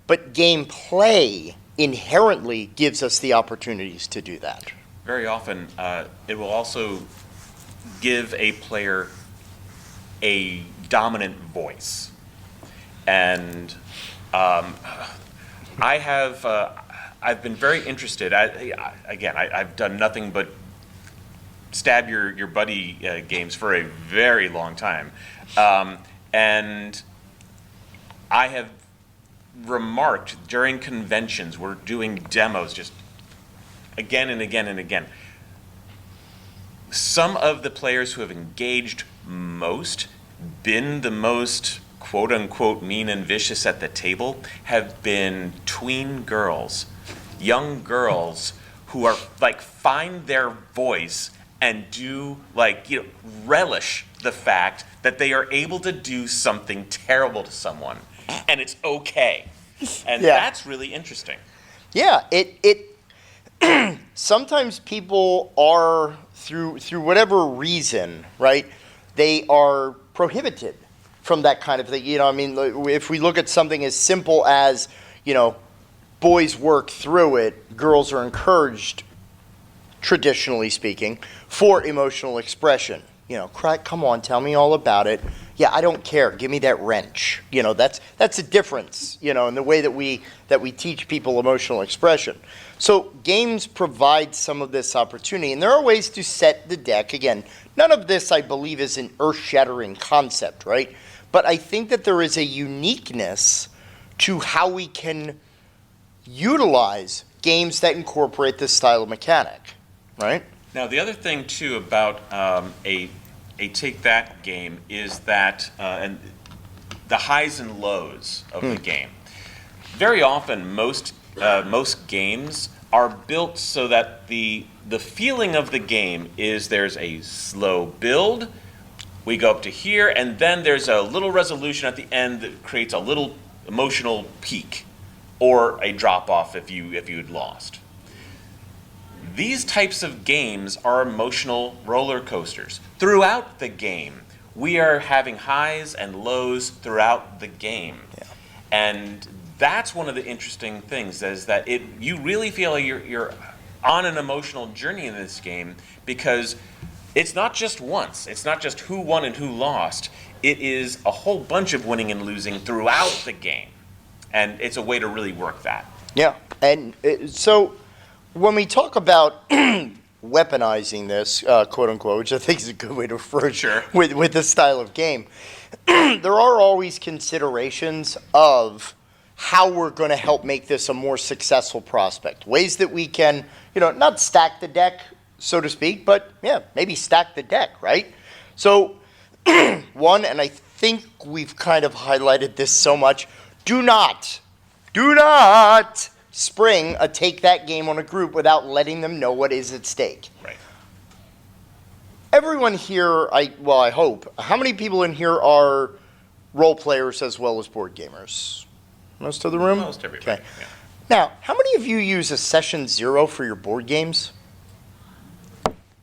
but gameplay inherently gives us the opportunities to do that. Very often, it will also give a player a dominant voice. And I've been very interested. I've done nothing but stab your buddy games for a very long time. And I have remarked during conventions, we're doing demos just again and again and again. Some of the players who have engaged most, been the most quote unquote mean and vicious at the table, have been tween girls, young girls who are find their voice and do relish the fact that they are able to do something terrible to someone, and it's okay. And that's really interesting. Yeah, it sometimes people are through whatever reason, right? They are prohibited from that kind of thing. If we look at something as simple as, boys work through it, girls are encouraged, traditionally speaking, for emotional expression, Come on, tell me all about it. Yeah, I don't care. Give me that wrench. That's a difference, in the way that we teach people emotional expression. So games provide some of this opportunity, and there are ways to set the deck. Again, none of this, I believe, is an earth-shattering concept, right? But I think that there is a uniqueness to how we can utilize games that incorporate this style of mechanic, right? Now, the other thing, too, about a Take That game is that, and the highs and lows of the game. Very often, most games are built so that the feeling of the game is there's a slow build, we go up to here, and then there's a little resolution at the end that creates a little emotional peak, or a drop-off if you'd lost. These types of games are emotional roller coasters. Throughout the game, we are having highs and lows throughout the game. Yeah. And that's one of the interesting things, is that you really feel like you're on an emotional journey in this game, because it's not just once. It's not just who won and who lost. It is a whole bunch of winning and losing throughout the game. And it's a way to really work that. Yeah, and so when we talk about weaponizing this, quote unquote, which I think is a good way to refer Sure. with this style of game, there are always considerations of how we're going to help make this a more successful prospect. Ways that we can, not stack the deck, so to speak, but yeah, maybe stack the deck, right? So one, and I think we've kind of highlighted this so much, do not spring a Take That game on a group without letting them know what is at stake. Right. Everyone here, I hope, how many people in here are role players as well as board gamers? Most of the room? Most everybody. Okay. Yeah. Now, how many of you use a session 0 for your board games?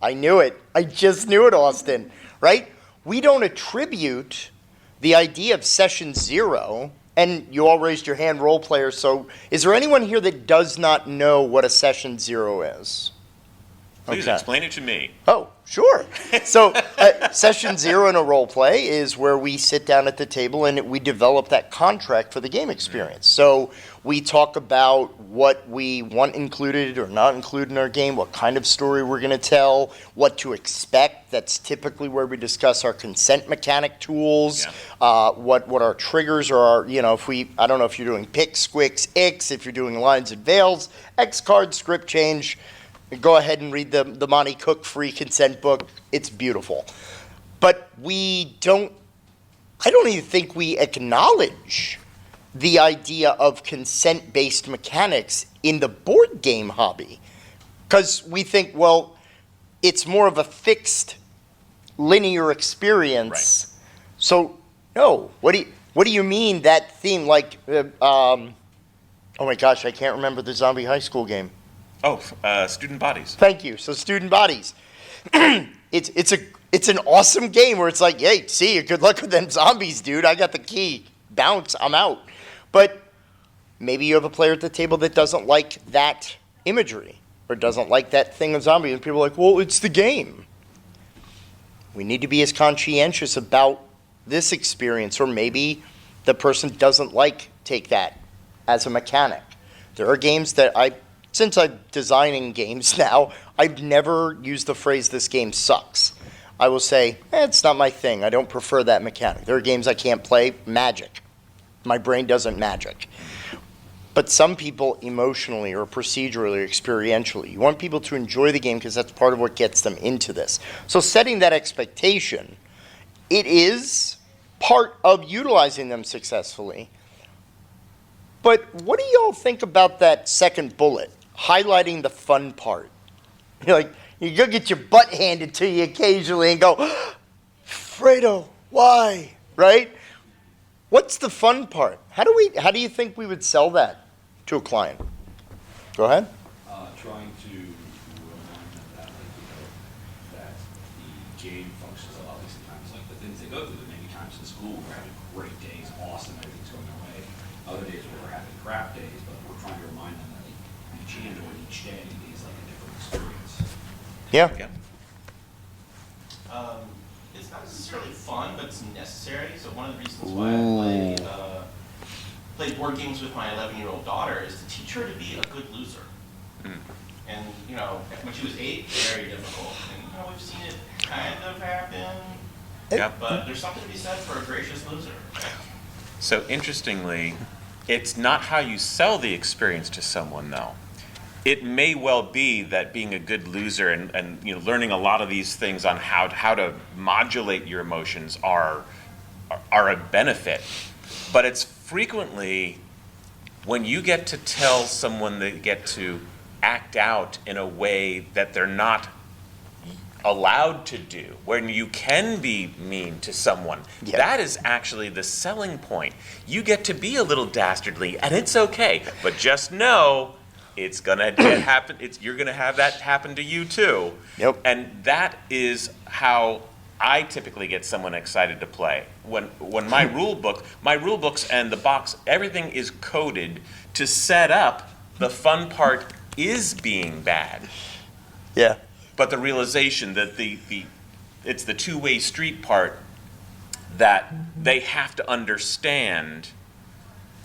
I knew it. I just knew it, Austin. Right? We don't attribute the idea of session 0, and you all raised your hand, role players, so is there anyone here that does not know what a session 0 is? Please explain it to me. Oh, sure. So session 0 in a role play is where we sit down at the table and we develop that contract for the game experience. So we talk about what we want included or not included in our game, what kind of story we're going to tell, what to expect. That's typically where we discuss our consent mechanic tools, what our triggers are. I don't know if you're doing pick, squicks, X, if you're doing lines and veils, X card, script change. Go ahead and read the Monty Cook free consent book. It's beautiful. But I don't even think we acknowledge the idea of consent-based mechanics in the board game hobby. Because we think, well, it's more of a fixed linear experience. Right. So, no. What do you mean that theme? Like, oh my gosh, I can't remember the zombie high school game. Oh, Student Bodies. Thank you. So Student Bodies. It's an awesome game where it's like, hey, see you, good luck with them zombies, dude. I got the key. Bounce, I'm out. But maybe you have a player at the table that doesn't like that imagery or doesn't like that thing of zombie, and people are like, well, it's the game. We need to be as conscientious about this experience, or maybe the person doesn't like Take That as a mechanic. There are games that since I'm designing games now, I've never used the phrase, this game sucks. I will say, it's not my thing. I don't prefer that mechanic. There are games I can't play. Magic. My brain doesn't magic. But some people emotionally or procedurally or experientially, you want people to enjoy the game because that's part of what gets them into this. So setting that expectation, it is part of utilizing them successfully. But what do y'all think about that second bullet? Highlighting the fun part. You go get your butt handed to you occasionally and go, Fredo, why? Right? What's the fun part? How do you think we would sell that to a client? Go ahead. Trying to remind them that, that the game functions a lot like sometimes like the things they go through. That many times in school we're having great days, awesome, everything's going their way. Other days where we're having crap days, but we're trying to remind them that each hand or each day is like a different experience. Yeah. it's not necessarily fun, but it's necessary. So one of the reasons why I play board games with my 11-year-old daughter is to teach her to be a good loser. And, you know, when she was 8, very difficult. And, you know, we've seen it kind of happen. Yep. But there's something to be said for a gracious loser. So interestingly, it's not how you sell the experience to someone, though. It may well be that being a good loser and you know, learning a lot of these things on how to modulate your emotions are a benefit. But it's frequently when you get to tell someone they get to act out in a way that they're not allowed to do, when you can be mean to someone, that is actually the selling point. You get to be a little dastardly, and it's okay, but just know it's gonna happen. You're gonna have that happen to you too. Yep. And that is how I typically get someone excited to play. When my rule books and the box, everything is coded to set up the fun part is being bad. Yeah. But the realization that it's the two-way street part that they have to understand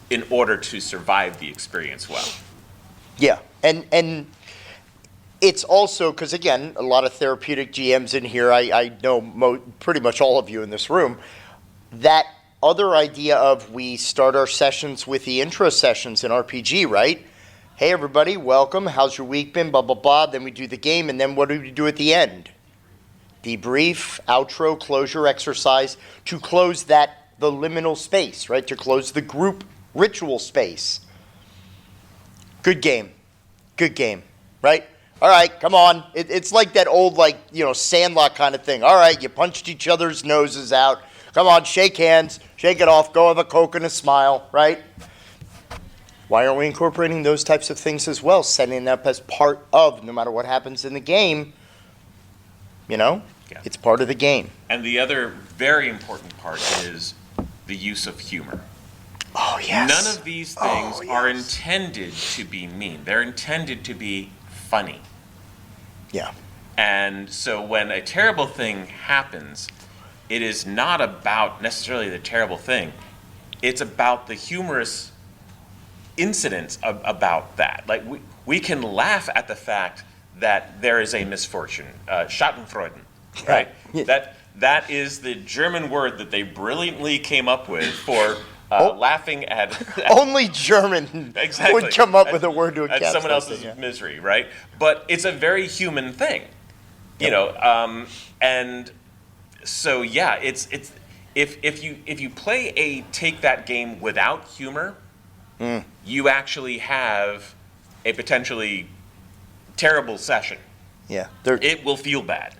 in order to survive the experience well. Yeah, and it's also, because again, a lot of therapeutic GMs in here, I know pretty much all of you in this room, that other idea of we start our sessions with the intro sessions in RPG, right? Hey everybody, welcome, how's your week been, blah, blah, blah. Then we do the game, and then what do we do at the end? Debrief, outro, closure exercise to close the liminal space, right? To close the group ritual space. Good game, right? All right, come on. It's like that old, Sandlot kind of thing. All right, you punched each other's noses out. Come on, shake hands, shake it off, go have a Coke and a smile, right? Why aren't we incorporating those types of things as well? Setting it up as part of, no matter what happens in the game, it's part of the game. And the other very important part is the use of humor. Oh, yes. None of these things are intended to be mean. They're intended to be funny. Yeah. And so when a terrible thing happens, it is not about necessarily the terrible thing. It's about the humorous incidents about that. Like we can laugh at the fact that there is a misfortune, Schadenfreude, right? Yeah. That is the German word that they brilliantly came up with for laughing at only German exactly. would come up with a word to encapsulate at someone else's misery, right? But it's a very human thing, you know. And so it's if you play a take that game without humor. You actually have a potentially terrible session. Yeah. It will feel bad.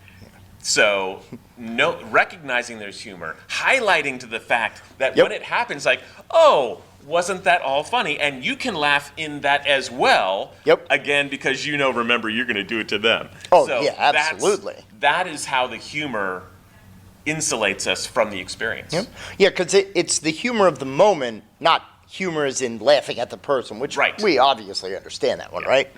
So recognizing there's humor, highlighting to the fact that when it happens, like, oh, wasn't that all funny? And you can laugh in that as well. Yep. Again, because remember, you're going to do it to them. Oh, so yeah, absolutely. That is how the humor insulates us from the experience. Yep. Yeah, because it's the humor of the moment, not humor is in laughing at the person, which we obviously understand that one, right?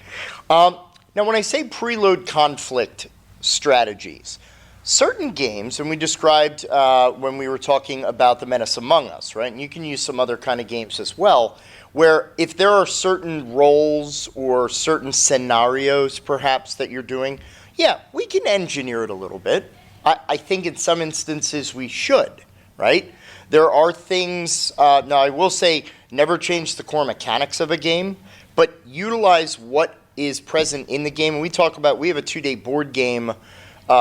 Now, when I say preload conflict strategies, certain games, and we described when we were talking about the Menace Among Us, right? And you can use some other kind of games as well, where if there are certain roles or certain scenarios, perhaps, that you're doing, we can engineer it a little bit. I think in some instances we should, right? There are things, now I will say, never change the core mechanics of a game, but utilize what is present in the game. And we have a 2-day board game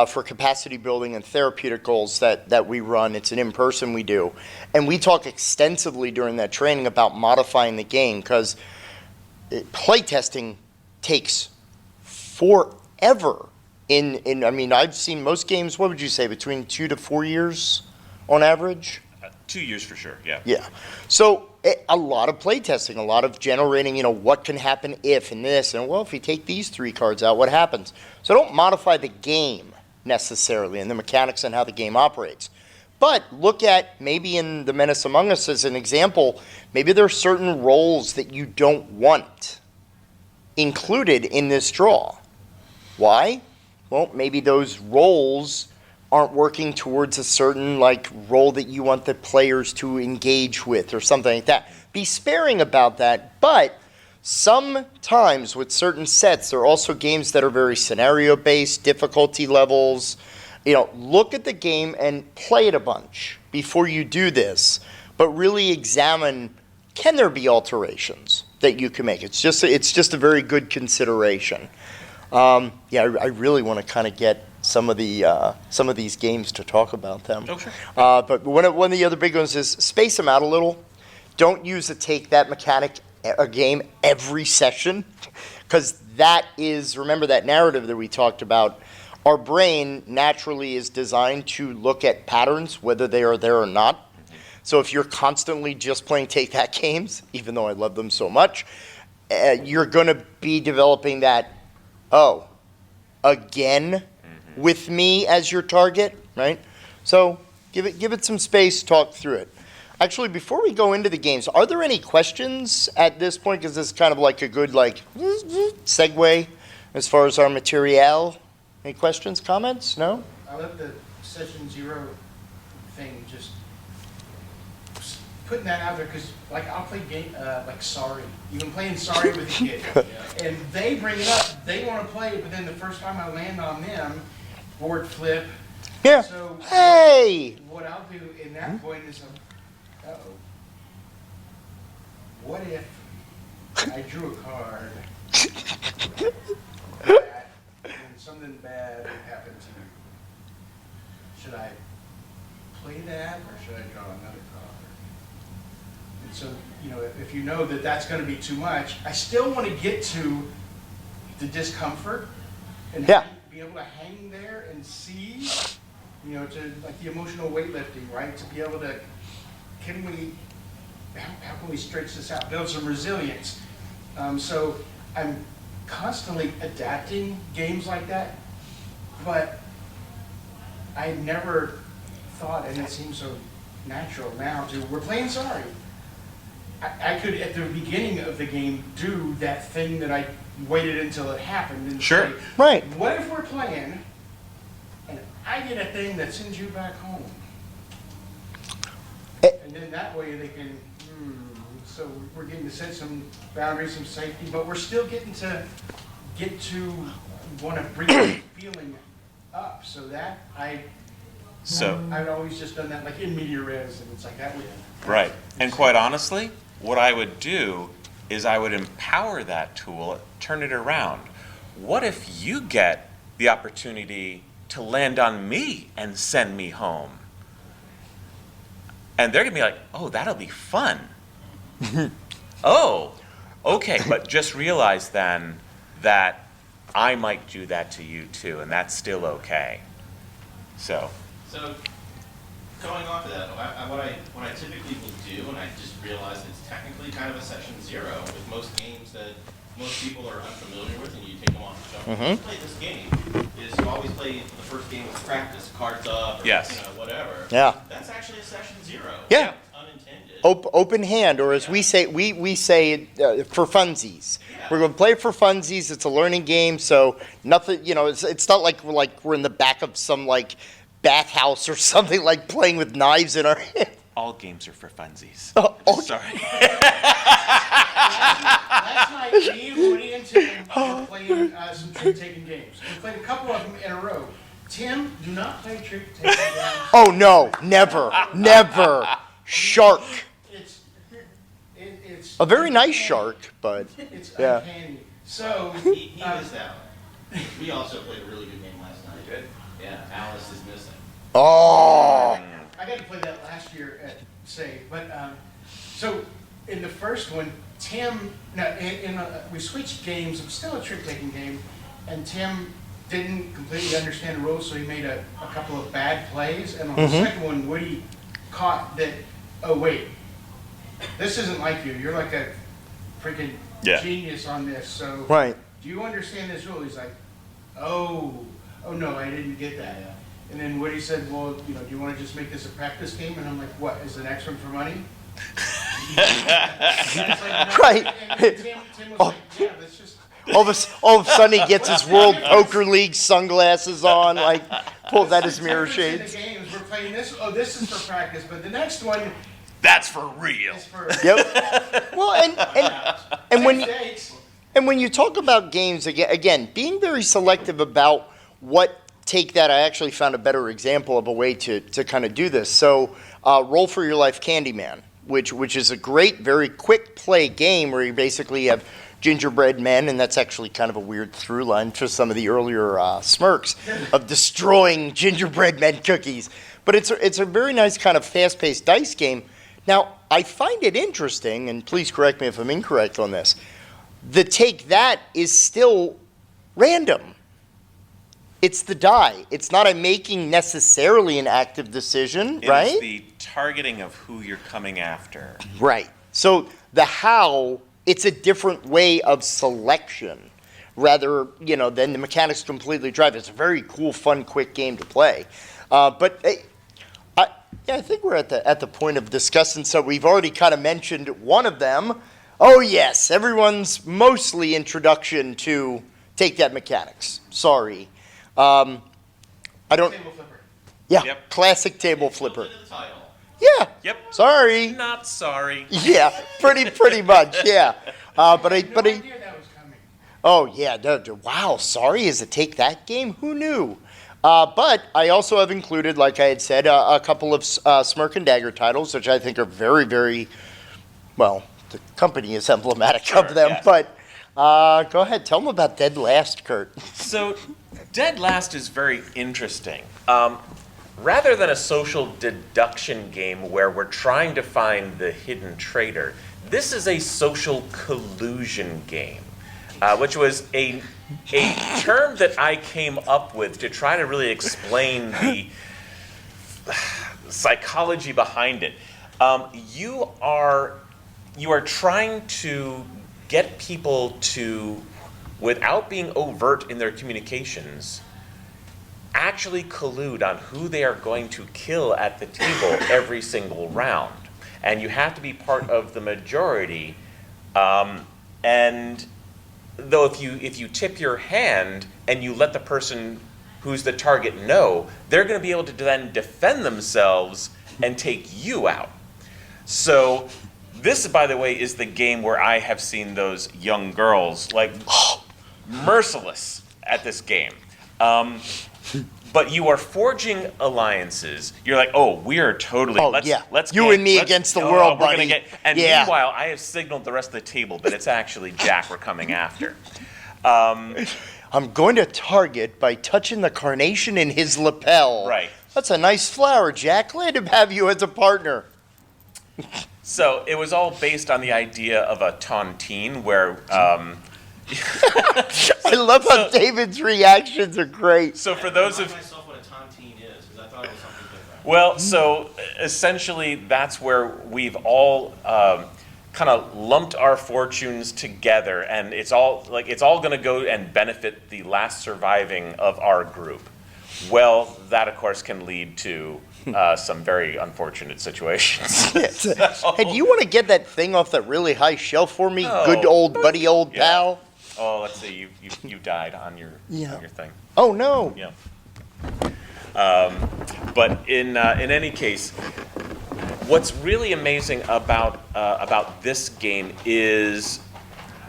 for capacity building and therapeutic goals that we run. It's an in-person we do. And we talk extensively during that training about modifying the game, because playtesting takes forever. I've seen most games, what would you say, between 2 to 4 years on average? 2 years for sure, yeah. Yeah. So a lot of playtesting, a lot of generating, what can happen if and this, and well, if you take these 3 cards out, what happens? So don't modify the game necessarily and the mechanics and how the game operates. But look at, maybe in the Menace Among Us as an example, maybe there are certain roles that you don't want included in this draw. Why? Well, maybe those roles aren't working towards a certain like role that you want the players to engage with or something like that. Be sparing about that, but sometimes with certain sets, there are also games that are very scenario-based, difficulty levels. Look at the game and play it a bunch before you do this, but really examine, can there be alterations that you can make? It's just a very good consideration. I really want to kind of get some of these games to talk about them. Okay. But one of the other big ones is space them out a little. Don't use a take that mechanic a game every session, because that is, remember that narrative that we talked about, our brain naturally is designed to look at patterns, whether they are there or not. So if you're constantly just playing take that games, even though I love them so much, you're going to be developing that, again with me as your target, right? So give it some space, talk through it. Actually, before we go into the games, are there any questions at this point? Because this is kind of like a good segue as far as our material. Any questions, comments? No? I love the session 0 thing, just putting that out there, because I'll play game like Sorry. You've been playing Sorry with a kid, and they bring it up. They want to play it, but then the first time I land on them, board flip. Yeah. So hey! What I'll do in that point is, what if I drew a card and something bad happened to me? Should I play that, or should I draw another card? And so, if you know that that's going to be too much, I still want to get to the discomfort and be able to hang there and see, to like the emotional weightlifting, right? To be able to, how can we stretch this out, build some resilience? So I'm constantly adapting games like that, but I never thought, and it seems so natural now, we're playing Sorry. I could, at the beginning of the game, do that thing that I waited until it happened. And Sure. say, Right. what if we're playing, and I get a thing that sends you back home? And then that way they can, so we're getting to set some boundaries, some safety, but we're still getting to want to bring the feeling up. So that I've always just done that like in media res, and it's like that way. Right. And quite honestly, what I would do is I would empower that tool, turn it around. What if you get the opportunity to land on me and send me home? And they're going to be like, oh, that'll be fun. Oh, okay. But just realize then that I might do that to you too, and that's still okay. So going off of that, what I typically will do, and I just realized it's technically kind of a session 0 with most games that most people are unfamiliar with, and you take them off the shelf. When you play this game, is you always play the first game with practice, cards up, or whatever. Yeah. That's actually a session 0. Yeah. It's unintended. Open hand, or as we say, we say for funsies. Yeah. We're going to play for funsies. It's a learning game, so nothing. It's not like we're in the back of some bathhouse or something, like playing with knives in our hand. all games are for funsies. Oh. Sorry. Last night, me, Woody, and Tim were playing some trick-taking games. We played a couple of them in a row. Tim, do not play trick-taking games. Oh, no, never, never. Shark. It's A very nice shark, but It's yeah. uncanny. So, He missed out. We also played a really good game last night. Good. Yeah, Alice is missing. Oh. I got to play that last year at Save, but so in the first one, Tim, we switched games. It was still a trick-taking game, and Tim didn't completely understand the rules, so he made a couple of bad plays. And on the second one, Woody caught that. Oh wait, this isn't like you. You're like a freaking genius on this. So Right. do you understand this rule? He's like, oh no, I didn't get that. And then Woody said, well, do you want to just make this a practice game? And I'm like, what, is the next one for money? Right. And Tim was like, yeah, that's just... All of a sudden he gets his World Poker League sunglasses on, like, pulls out his mirror 10% of shades. games, we're playing this, oh, this is for practice, but the next one That's for real. is for Yep. Well, and when mistakes. and when you talk about games again, being very selective about what take that, I actually found a better example of a way to kind of do this. So, Roll for Your Life Candyman, which is a great, very quick play game where you basically have gingerbread men, and that's actually kind of a weird through line to some of the earlier Smirks of destroying gingerbread men cookies. But it's a very nice kind of fast-paced dice game. Now, I find it interesting, and please correct me if I'm incorrect on this, the take that is still random. It's the die. It's not a making necessarily an active decision, right? It is the targeting of who you're coming after. Right. So the how, it's a different way of selection rather, than the mechanics completely drive. It's a very cool, fun, quick game to play. I think we're at the point of discussing, so we've already kind of mentioned one of them. Oh, yes, everyone's mostly introduction to Take That mechanics. Sorry. I don't. Table flipper. Yeah, Yep. classic table flipper. Built into the title. Yeah. Yep. Sorry. Not sorry. Yeah, pretty much. Yeah. But I. No idea that was coming. Oh yeah. Wow. Sorry. Is it Take That game? Who knew? But I also have included, like I had said, a couple of Smirk and Dagger titles, which I think are very, very well. The company is emblematic Sure, of them, yes. but. Go ahead, tell them about Dead Last, Curt. So, Dead Last is very interesting. Rather than a social deduction game where we're trying to find the hidden traitor, this is a social collusion game, which was a term that I came up with to try to really explain the psychology behind it. You are trying to get people to, without being overt in their communications, actually collude on who they are going to kill at the table every single round. And you have to be part of the majority. And though if you tip your hand and you let the person who's the target know, they're going to be able to then defend themselves and take you out. So this, by the way, is the game where I have seen those young girls like merciless at this game. But you are forging alliances. You're like, oh, we are totally. Oh, let's, yeah. let's You gang- and me let's- against the oh, world, we're gonna buddy. get- and Yeah. meanwhile, I have signaled the rest of the table that it's actually Jack we're coming after. I'm going to target by touching the carnation in his lapel. Right. That's a nice flower, Jack. Glad to have you as a partner. So it was all based on the idea of a tontine, where I love how David's reactions are great. so for those I of myself what a tontine is, because I thought it was something different. well, so essentially that's where we've all kind of lumped our fortunes together, and it's all going to go and benefit the last surviving of our group. Well, that of course can lead to some very unfortunate situations. Hey, do you want to get that thing off that really high shelf for me, Oh. good old buddy, old Yeah. pal? Oh, let's see, you died on your Yeah. on your thing. Oh no. Yeah. But in any case, what's really amazing about this game is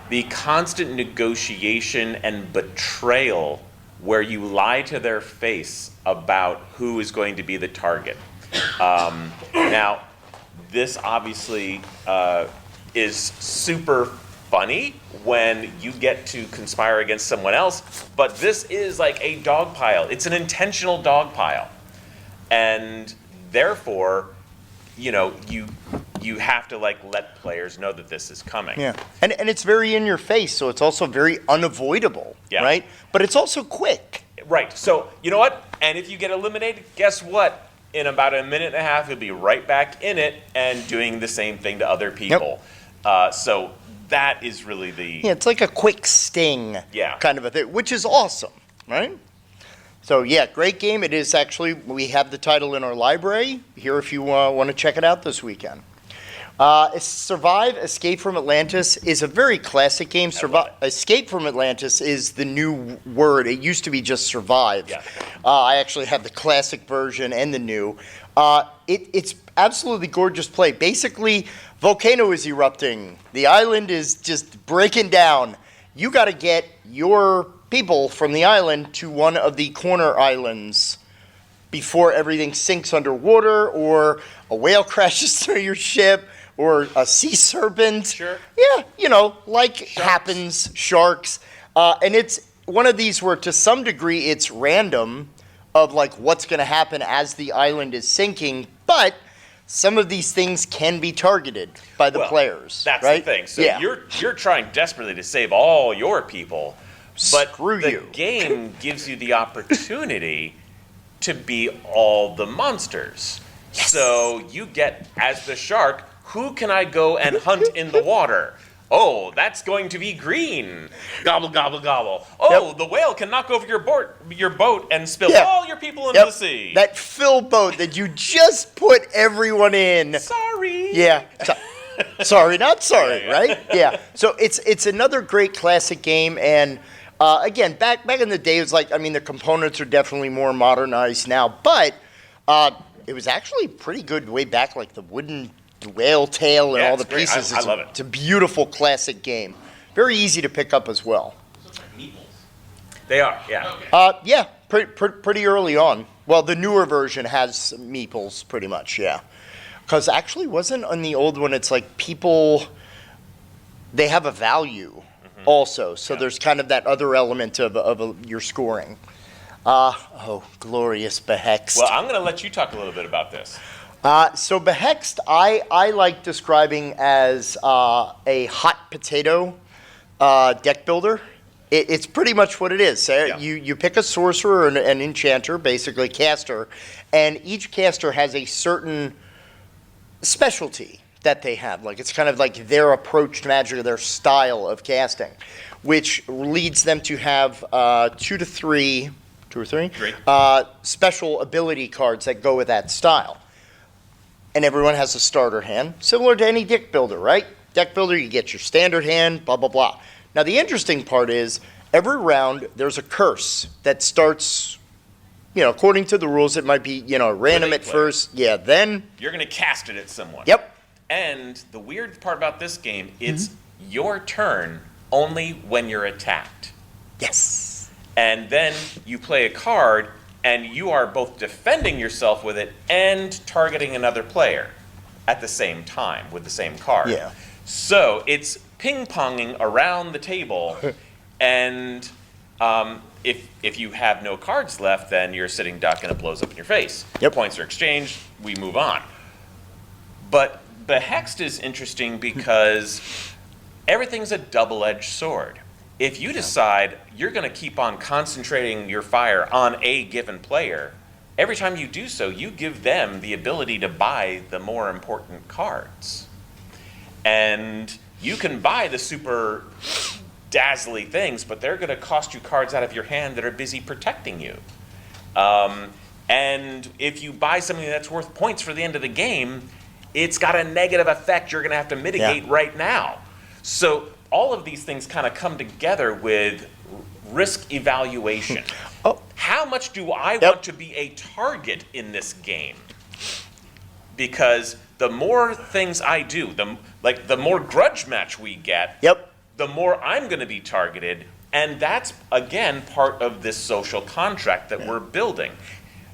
the constant negotiation and betrayal, where you lie to their face about who is going to be the target. Now, this obviously is super funny when you get to conspire against someone else, but this is like a dog pile. It's an intentional dog pile. And therefore, you have to let players know that this is coming. Yeah, and it's very in your face, so it's also very unavoidable, Yeah. right? But it's also quick. Right. So, you know what? And if you get eliminated, guess what? In about a minute and a half, you'll be right back in it and doing the same thing to other people. So that is really the... Yeah, it's like a quick sting Yeah. kind of a thing, which is awesome, right? So yeah, great game. It is actually, we have the title in our library here if you want to check it out this weekend. Survive, Escape from Atlantis is a very classic game. Escape from Atlantis is the new word. It used to be just Survive. Yeah. I actually have the classic version and the new. It's absolutely gorgeous play. Basically, volcano is erupting. The island is just breaking down. You got to get your people from the island to one of the corner islands before everything sinks underwater, or a whale crashes through your ship, or a sea serpent. Sure. Yeah, happens, sharks. And it's one of these where to some degree it's random of like what's going to happen as the island is sinking, but some of these things can be targeted by the players. That's right? the thing. So you're trying desperately to save all your people, but the game gives you the opportunity to be all the monsters. Yes. So you get, as the shark, who can I go and hunt in the water? Oh, that's going to be green. Gobble, gobble, gobble. Oh, the whale can knock over your boat and spill all your people into the sea. That fill boat that you just put everyone in. Sorry. Yeah. Sorry, not sorry, right? Yeah. So it's another great classic game, and again, back in the day, it was like, the components are definitely more modernized now, but it was actually pretty good way back, like the wooden whale tail and all the pieces. I love it. It's a beautiful classic game. Very easy to pick up as well. So it's like meeples. They are, yeah. Pretty early on. Well, the newer version has meeples, pretty much, yeah. Because actually, wasn't on the old one, it's like people, they have a value also. So there's kind of that other element of your scoring. Glorious Behext. Well, I'm going to let you talk a little bit about this. So Behext, I like describing as a hot potato deck builder. It's pretty much what it is. You pick a sorcerer or an enchanter, basically caster, and each caster has a certain specialty that they have. Like it's kind of like their approach to magic or their style of casting, which leads them to have 2 or 3 special ability cards that go with that style. And everyone has a starter hand, similar to any deck builder, right? Deck builder, you get your standard hand, blah, blah, blah. Now, the interesting part is every round there's a curse that starts, according to the rules, it might be, random at first. Yeah, then you're going to cast it at someone. Yep. And the weird part about this game, it's your turn only when you're attacked. Yes. And then you play a card, and you are both defending yourself with it and targeting another player at the same time with the same card. Yeah. So it's ping-ponging around the table, and if you have no cards left, then you're sitting duck and it blows up in your face. Yep. Points are exchanged, we move on. But the Hext is interesting because everything's a double-edged sword. If you decide you're going to keep on concentrating your fire on a given player, every time you do so, you give them the ability to buy the more important cards. And you can buy the super dazzly things, but they're going to cost you cards out of your hand that are busy protecting you. And if you buy something that's worth points for the end of the game, it's got a negative effect you're going to have to mitigate right now. So all of these things kind of come together with risk evaluation. How much do I want to be a target in this game? Because the more things I do, the more grudge match we get, the more I'm going to be targeted. And that's, again, part of this social contract that we're building.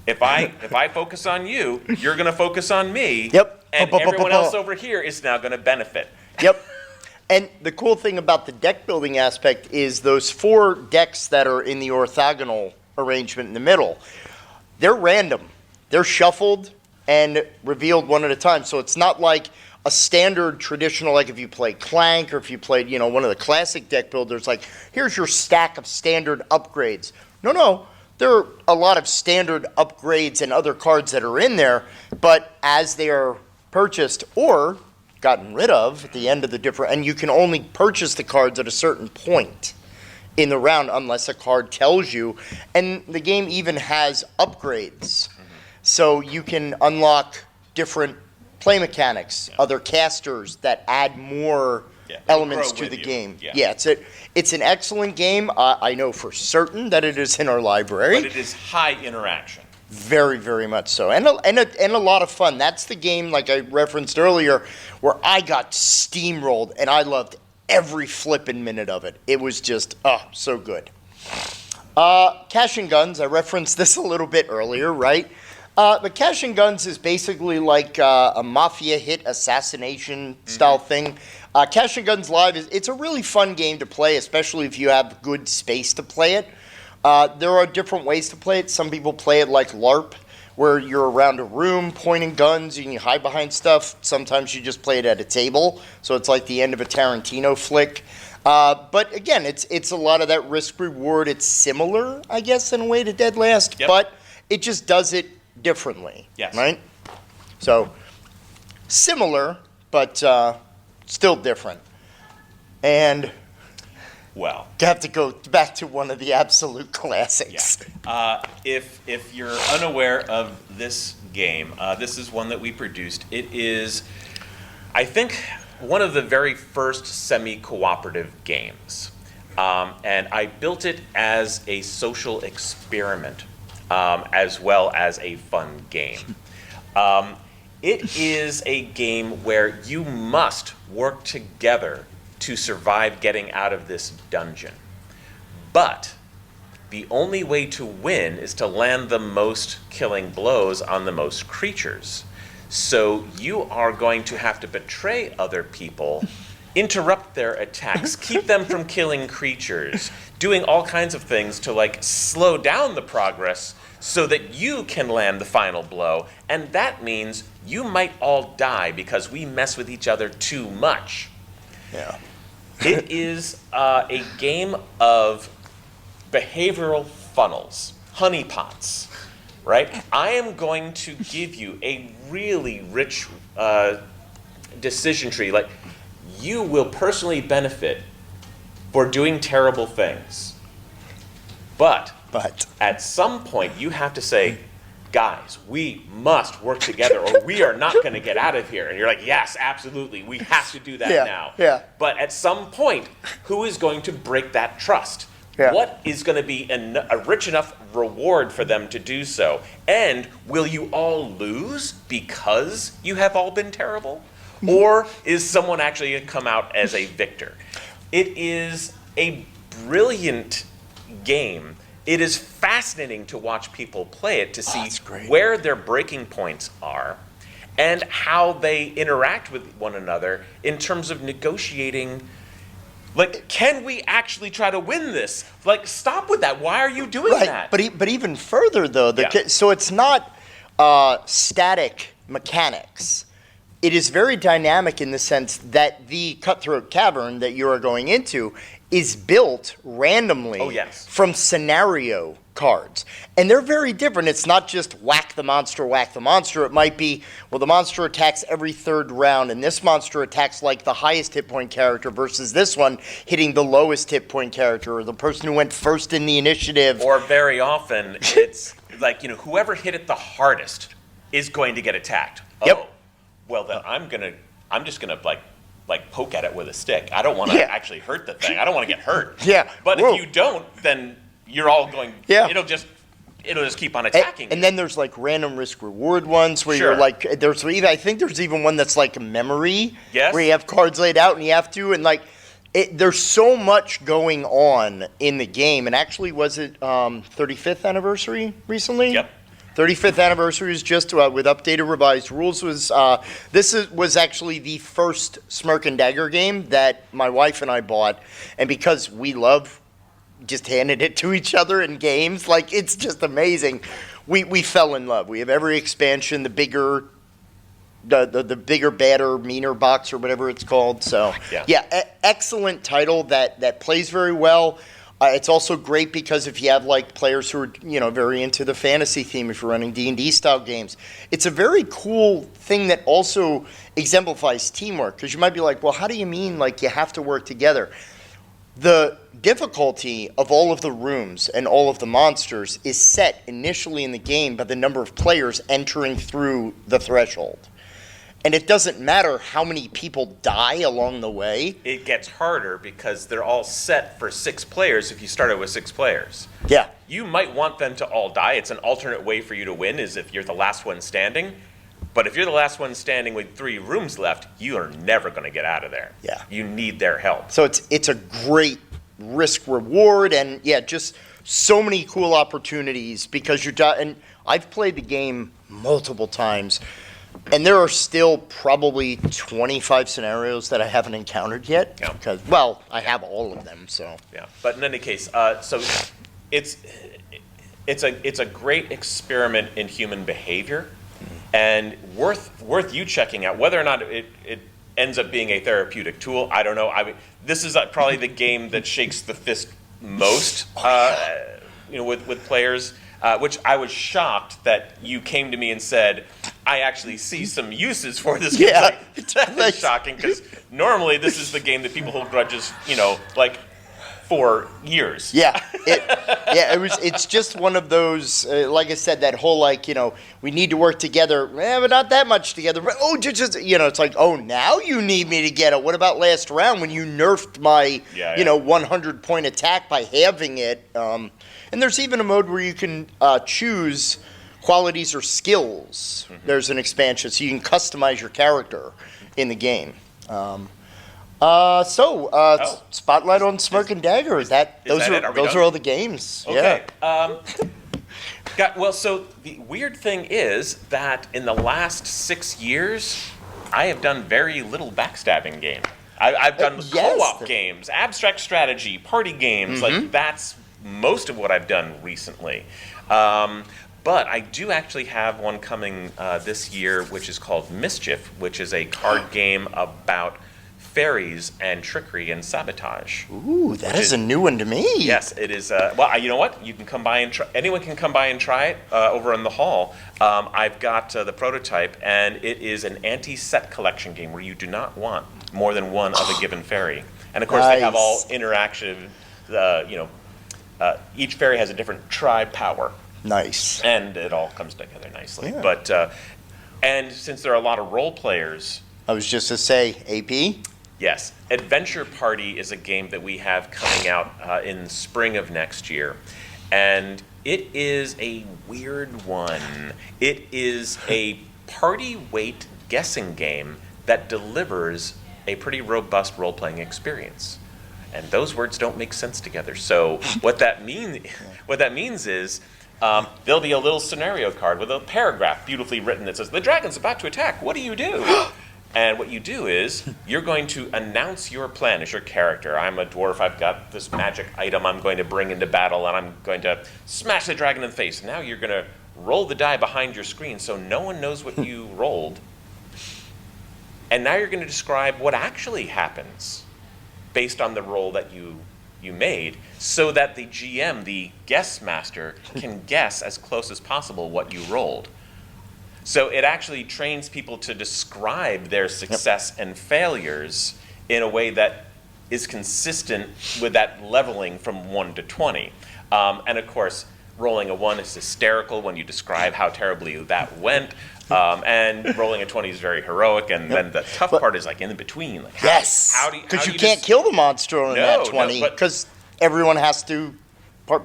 If I focus on you, you're going to focus on me, and everyone else over here is now going to benefit. And the cool thing about the deck building aspect is those 4 decks that are in the orthogonal arrangement in the middle, they're random. They're shuffled and revealed one at a time. So it's not like a standard traditional, like if you played Clank or if you played, one of the classic deck builders, like here's your stack of standard upgrades. No. There are a lot of standard upgrades and other cards that are in there, but as they are purchased or gotten rid of at the end of the different, and you can only purchase the cards at a certain point in the round unless a card tells you. And the game even has upgrades. So you can unlock different play mechanics, other casters that add more Yeah, it'll elements grow to with the you. game. Yeah. It's an excellent game. I know for certain that it is in our library. But it is high interaction. Very, very much so, and a lot of fun. That's the game, like I referenced earlier, where I got steamrolled, and I loved every flippin' minute of it. It was just, so good. Cash and Guns, I referenced this a little bit earlier, right? But Cash and Guns is basically like a mafia hit assassination style thing. Cash and Guns Live, it's a really fun game to play, especially if you have good space to play it. There are different ways to play it. Some people play it like LARP, where you're around a room pointing guns and you hide behind stuff. Sometimes you just play it at a table, so it's like the end of a Tarantino flick. But again, it's a lot of that risk-reward. It's similar, I guess, in a way to Dead Last, but it just does it differently, right? So similar, but still different. And well, you have to go back to one of the absolute classics. If you're unaware of this game, this is one that we produced. It is, I think, one of the very first semi-cooperative games. And I built it as a social experiment, as well as a fun game. It is a game where you must work together to survive getting out of this dungeon. But the only way to win is to land the most killing blows on the most creatures. So you are going to have to betray other people, interrupt their attacks, keep them from killing creatures, doing all kinds of things to like slow down the progress so that you can land the final blow. And that means you might all die because we mess with each other too much. Yeah. It is a game of behavioral funnels, honeypots, right? I am going to give you a really rich decision tree. Like, you will personally benefit for doing terrible things. But at some point, you have to say, guys, we must work together or we are not going to get out of here. And you're like, yes, absolutely. We have to do that now. Yeah. But at some point, who is going to break that trust? Yeah. What is going to be a rich enough reward for them to do so? And will you all lose because you have all been terrible? Or is someone actually going to come out as a victor? It is a brilliant game. It is fascinating to watch people play it to see where their breaking points are and how they interact with one another in terms of negotiating. Like, can we actually try to win this? Like, stop with that. Why are you doing that? But even further, though, so it's not static mechanics. It is very dynamic in the sense that the Cutthroat Cavern that you are going into is built randomly from scenario cards. And they're very different. It's not just whack the monster, whack the monster. It might be, well, the monster attacks every third round, and this monster attacks like the highest hit point character versus this one hitting the lowest hit point character, or the person who went first in the initiative. Or very often, it's like, whoever hit it the hardest is going to get attacked. Oh, well, then I'm just gonna like poke at it with a stick. I don't want to actually hurt the thing. I don't want to get hurt. But if you don't, then you're all going. It'll just keep on attacking. And then there's like random risk reward ones where you're like, I think there's even one that's like a memory. Where you have cards laid out and you have to, and like, there's so much going on in the game. And actually, was it 35th anniversary recently? Yep. 35th anniversary is just with updated revised rules. Was was actually the first Smirk and Dagger game that my wife and I bought, and because we love just handing it to each other in games, like, it's just amazing. We fell in love. We have every expansion, the bigger, the bigger, badder, meaner box or whatever it's called. So excellent title that plays very well. It's also great because if you have like players who are very into the fantasy theme, if you're running D&D style games, it's a very cool thing that also exemplifies teamwork. Because you might be like, well, how do you mean like you have to work together? The difficulty of all of the rooms and all of the monsters is set initially in the game by the number of players entering through the threshold. And it doesn't matter how many people die along the way. It gets harder because they're all set for 6 players if you started with 6 players. Yeah. You might want them to all die. It's an alternate way for you to win is if you're the last one standing. But if you're the last one standing with 3 rooms left, you are never going to get out of there. Yeah. You need their help. So it's a great risk reward, and yeah, just so many cool opportunities because and I've played the game multiple times, and there are still probably 25 scenarios that I haven't encountered yet. Yeah. Because, well, I have all of them, so. Yeah. But in any case, so it's a great experiment in human behavior, and worth you checking out. Whether or not it ends up being a therapeutic tool, I don't know. I mean, this is probably the game that shakes the fist most, with players. Which I was shocked that you came to me and said, I actually see some uses for this game. Yeah. That's shocking, because normally this is the game that people hold grudges, for years. Yeah, it's just one of those, like I said, that whole, we need to work together, but not that much together. But, it's like, oh, now you need me to get it. What about last round when you nerfed my, 100-point attack by halving it? And there's even a mode where you can choose qualities or skills. Mm-hmm. There's an expansion, so you can customize your character in the game. Spotlight on Smirk and Dagger. Those are all the games. Okay. Yeah. So the weird thing is that in the last 6 years, I have done very little backstabbing game. I've done co-op games, abstract strategy, party games. Mm-hmm. Like that's most of what I've done recently. But I do actually have one coming this year, which is called Mischief, which is a card game about fairies and trickery and sabotage. Ooh, that is a new one to me. Yes, it is. Well, you know what? You can come by and try. Anyone can come by and try it over in the hall. I've got the prototype, and it is an anti-set collection game where you do not want more than one of a given fairy. And of course, they have all interaction. Each fairy has a different tribe power. Nice. And it all comes together nicely. Yeah. But and since there are a lot of role players. I was just to say, AP? Yes. Adventure Party is a game that we have coming out in spring of next year. And it is a weird one. It is a party weight guessing game that delivers a pretty robust role-playing experience. And those words don't make sense together. So what that means is there'll be a little scenario card with a paragraph beautifully written that says, "The dragon's about to attack. What do you do?" And what you do is you're going to announce your plan as your character. I'm a dwarf. I've got this magic item I'm going to bring into battle, and I'm going to smash the dragon in the face. Now you're going to roll the die behind your screen so no one knows what you rolled. And now you're going to describe what actually happens based on the roll that you made, so that the GM, the guess master, can guess as close as possible what you rolled. So it actually trains people to describe their success and failures in a way that is consistent with that leveling from 1 to 20. And of course, rolling a 1 is hysterical when you describe how terribly that went. And rolling a 20 is very heroic, and then the tough part is like in between. Like yes, because you can't kill the monster on that 20, because everyone has to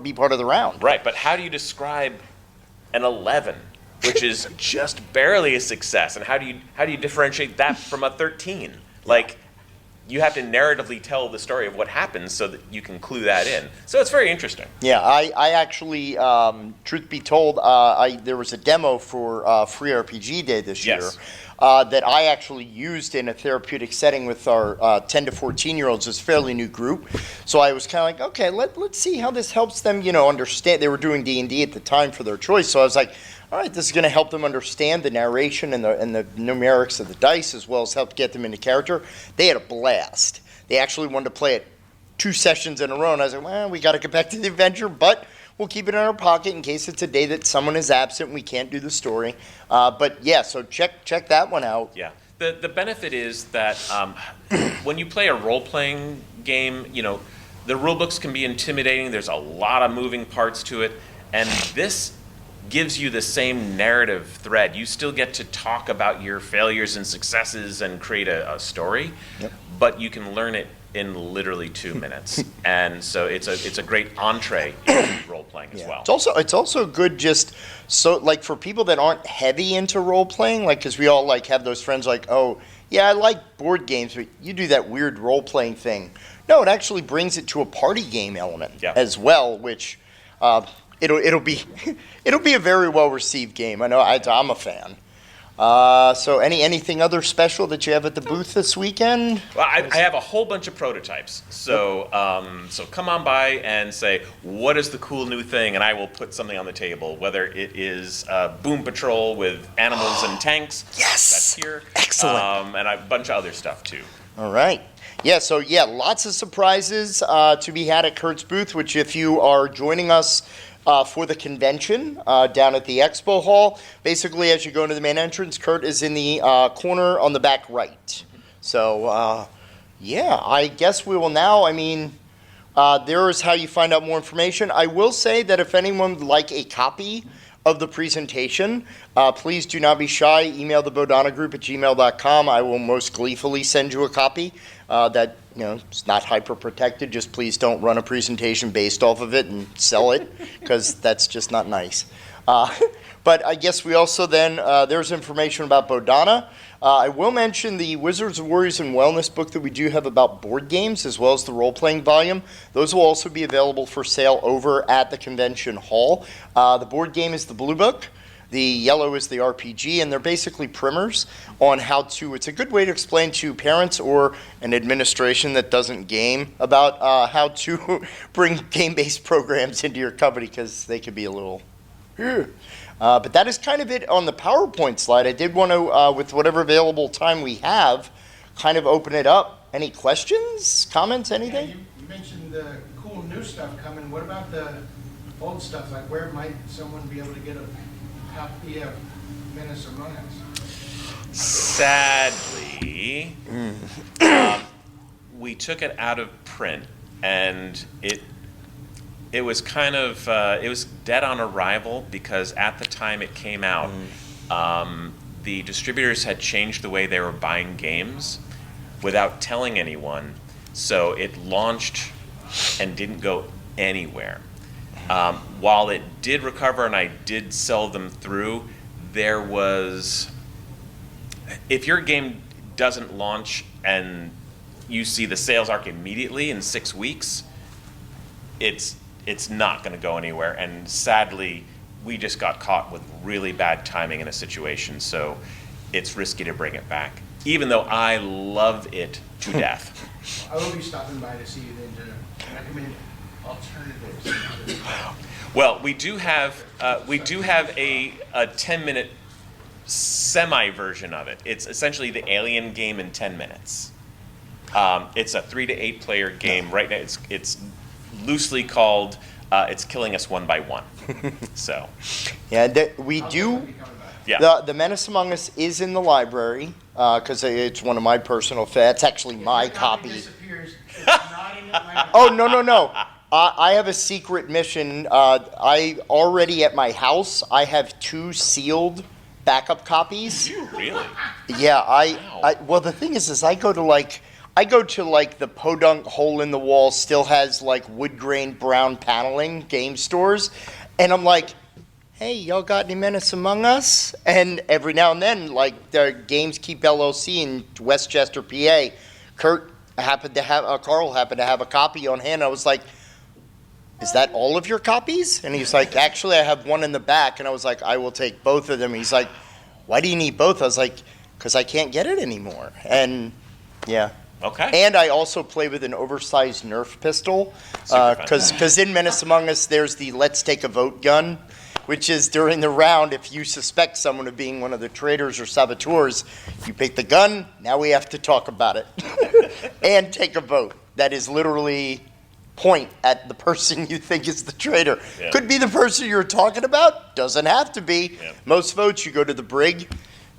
be part of the round. Right, but how do you describe an 11, which is just barely a success, and how do you differentiate that from a 13? Like, you have to narratively tell the story of what happens so that you can clue that in. So it's very interesting. Yeah, I actually, truth be told, there was a demo for Free RPG Day this year that I actually used in a therapeutic setting with our 10 to 14-year-olds. It's a fairly new group. So I was kind of like, okay, let's see how this helps them, understand. They were doing D&D at the time for their choice. So I was like, all right, this is going to help them understand the narration and the numerics of the dice, as well as help get them into character. They had a blast. They actually wanted to play it 2 sessions in a row, and I was like, well, we got to get back to the adventure, but we'll keep it in our pocket in case it's a day that someone is absent and we can't do the story. But yeah, so check that one out. Yeah. The benefit is that when you play a role-playing game, the rule books can be intimidating. There's a lot of moving parts to it, and this gives you the same narrative thread. You still get to talk about your failures and successes and create a story, but you can learn it in literally 2 minutes. And so it's a great entree into role playing as well. It's also good just so like for people that aren't heavy into role playing, like because we all like have those friends like, oh yeah, I like board games, but you do that weird role playing thing. No, it actually brings it to a party game element as well, which it'll be a very well received game. I know I'm a fan. So anything other special that you have at the booth this weekend? Well, I have a whole bunch of prototypes. So so come on by and say, what is the cool new thing? And I will put something on the table, whether it is Boom Patrol with animals and tanks. Yes! That's here. Excellent. And a bunch of other stuff too. All right. Yeah, so lots of surprises to be had at Curt's booth, which if you are joining us for the convention down at the expo hall, basically as you go into the main entrance, Curt is in the corner on the back right. So, I guess we will now, there is how you find out more information. I will say that if anyone would like a copy of the presentation, please do not be shy. Email the Bodhana group at gmail.com. I will most gleefully send you a copy that, it's not hyper protected. Just please don't run a presentation based off of it and sell it, because that's just not nice. But I guess we also then, there's information about Bodhana. I will mention the Wizards of Warriors and Wellness book that we do have about board games, as well as the role-playing volume. Those will also be available for sale over at the convention hall. The board game is the Blue Book. The yellow is the RPG, and they're basically primers on how to, it's a good way to explain to parents or an administration that doesn't game about how to bring game-based programs into your company, because they could be a little, but that is kind of it on the PowerPoint slide. I did want to, with whatever available time we have, kind of open it up. Any questions, comments, anything? Yeah, you mentioned the cool new stuff coming. What about the old stuff? Like where might someone be able to get a copy of Menace Among Us? Sadly, we took it out of print, and it was kind of it was dead on arrival, because at the time it came out, the distributors had changed the way they were buying games without telling anyone, so it launched and didn't go anywhere. While it did recover and I did sell them through, there was, if your game doesn't launch and you see the sales arc immediately in 6 weeks, it's not going to go anywhere. And sadly, we just got caught with really bad timing in a situation, so it's risky to bring it back, even though I love it to death. I will be stopping by to see you then to recommend alternatives. Well, we do have a 10-minute semi version of it. It's essentially the Alien game in 10 minutes. It's a 3 to 8 player game. Right now, it's loosely called "It's Killing Us One by One." So, we do. Yeah. The Menace Among Us is in the library, because it's one of my personal favorites. It's actually my copy. Disappears. It's not in the library. Oh, no. I have a secret mission. I already at my house, I have 2 sealed backup copies. You really? Yeah, well, the thing is I go to the podunk hole in the wall, still has like wood grain brown paneling game stores, and I'm like, hey, y'all got any Menace Among Us? And every now and then, like the Games Keep LLC in Westchester, PA, Carl happened to have a copy on hand. I was like, is that all of your copies? And he's like, actually, I have one in the back. And I was like, I will take both of them. He's like, why do you need both? I was like, because I can't get it anymore. And yeah. Okay. And I also play with an oversized Nerf pistol, because in Menace Among Us, there's the let's take a vote gun, which is during the round, if you suspect someone of being one of the traitors or saboteurs, you pick the gun, now we have to talk about it, and take a vote. That is literally point at the person you think is the traitor. Yeah. Could be the person you're talking about, doesn't have to be. Yeah. Most votes, you go to the brig,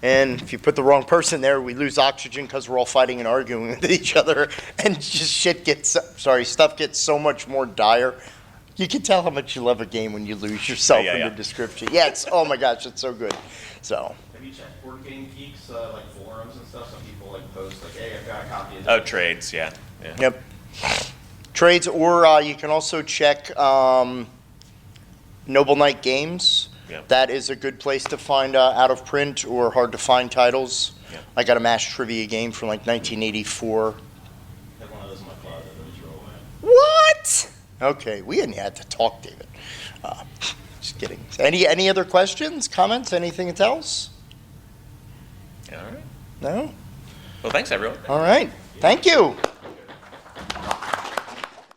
and if you put the wrong person there, we lose oxygen because we're all fighting and arguing with each other, and just stuff gets so much more dire. You can tell how much you love a game when you lose yourself Yeah, in yeah. the description. Yeah, it's, oh my gosh, it's so good. So, Have you checked Board Game Geeks, like forums and stuff? Some people like post like, hey, I've got a copy of this. Oh, trades, yeah. yep. Trades, or you can also check Noble Knight Games. Yep. That is a good place to find out of print or hard to find titles. Yep. I got a Mash Trivia game from like 1984. I have one of those in my closet that was roll away. What? Okay, we didn't have to talk, David. Just kidding. Any other questions, comments, anything else? All right. No? Well, thanks, everyone. All right. Thank you.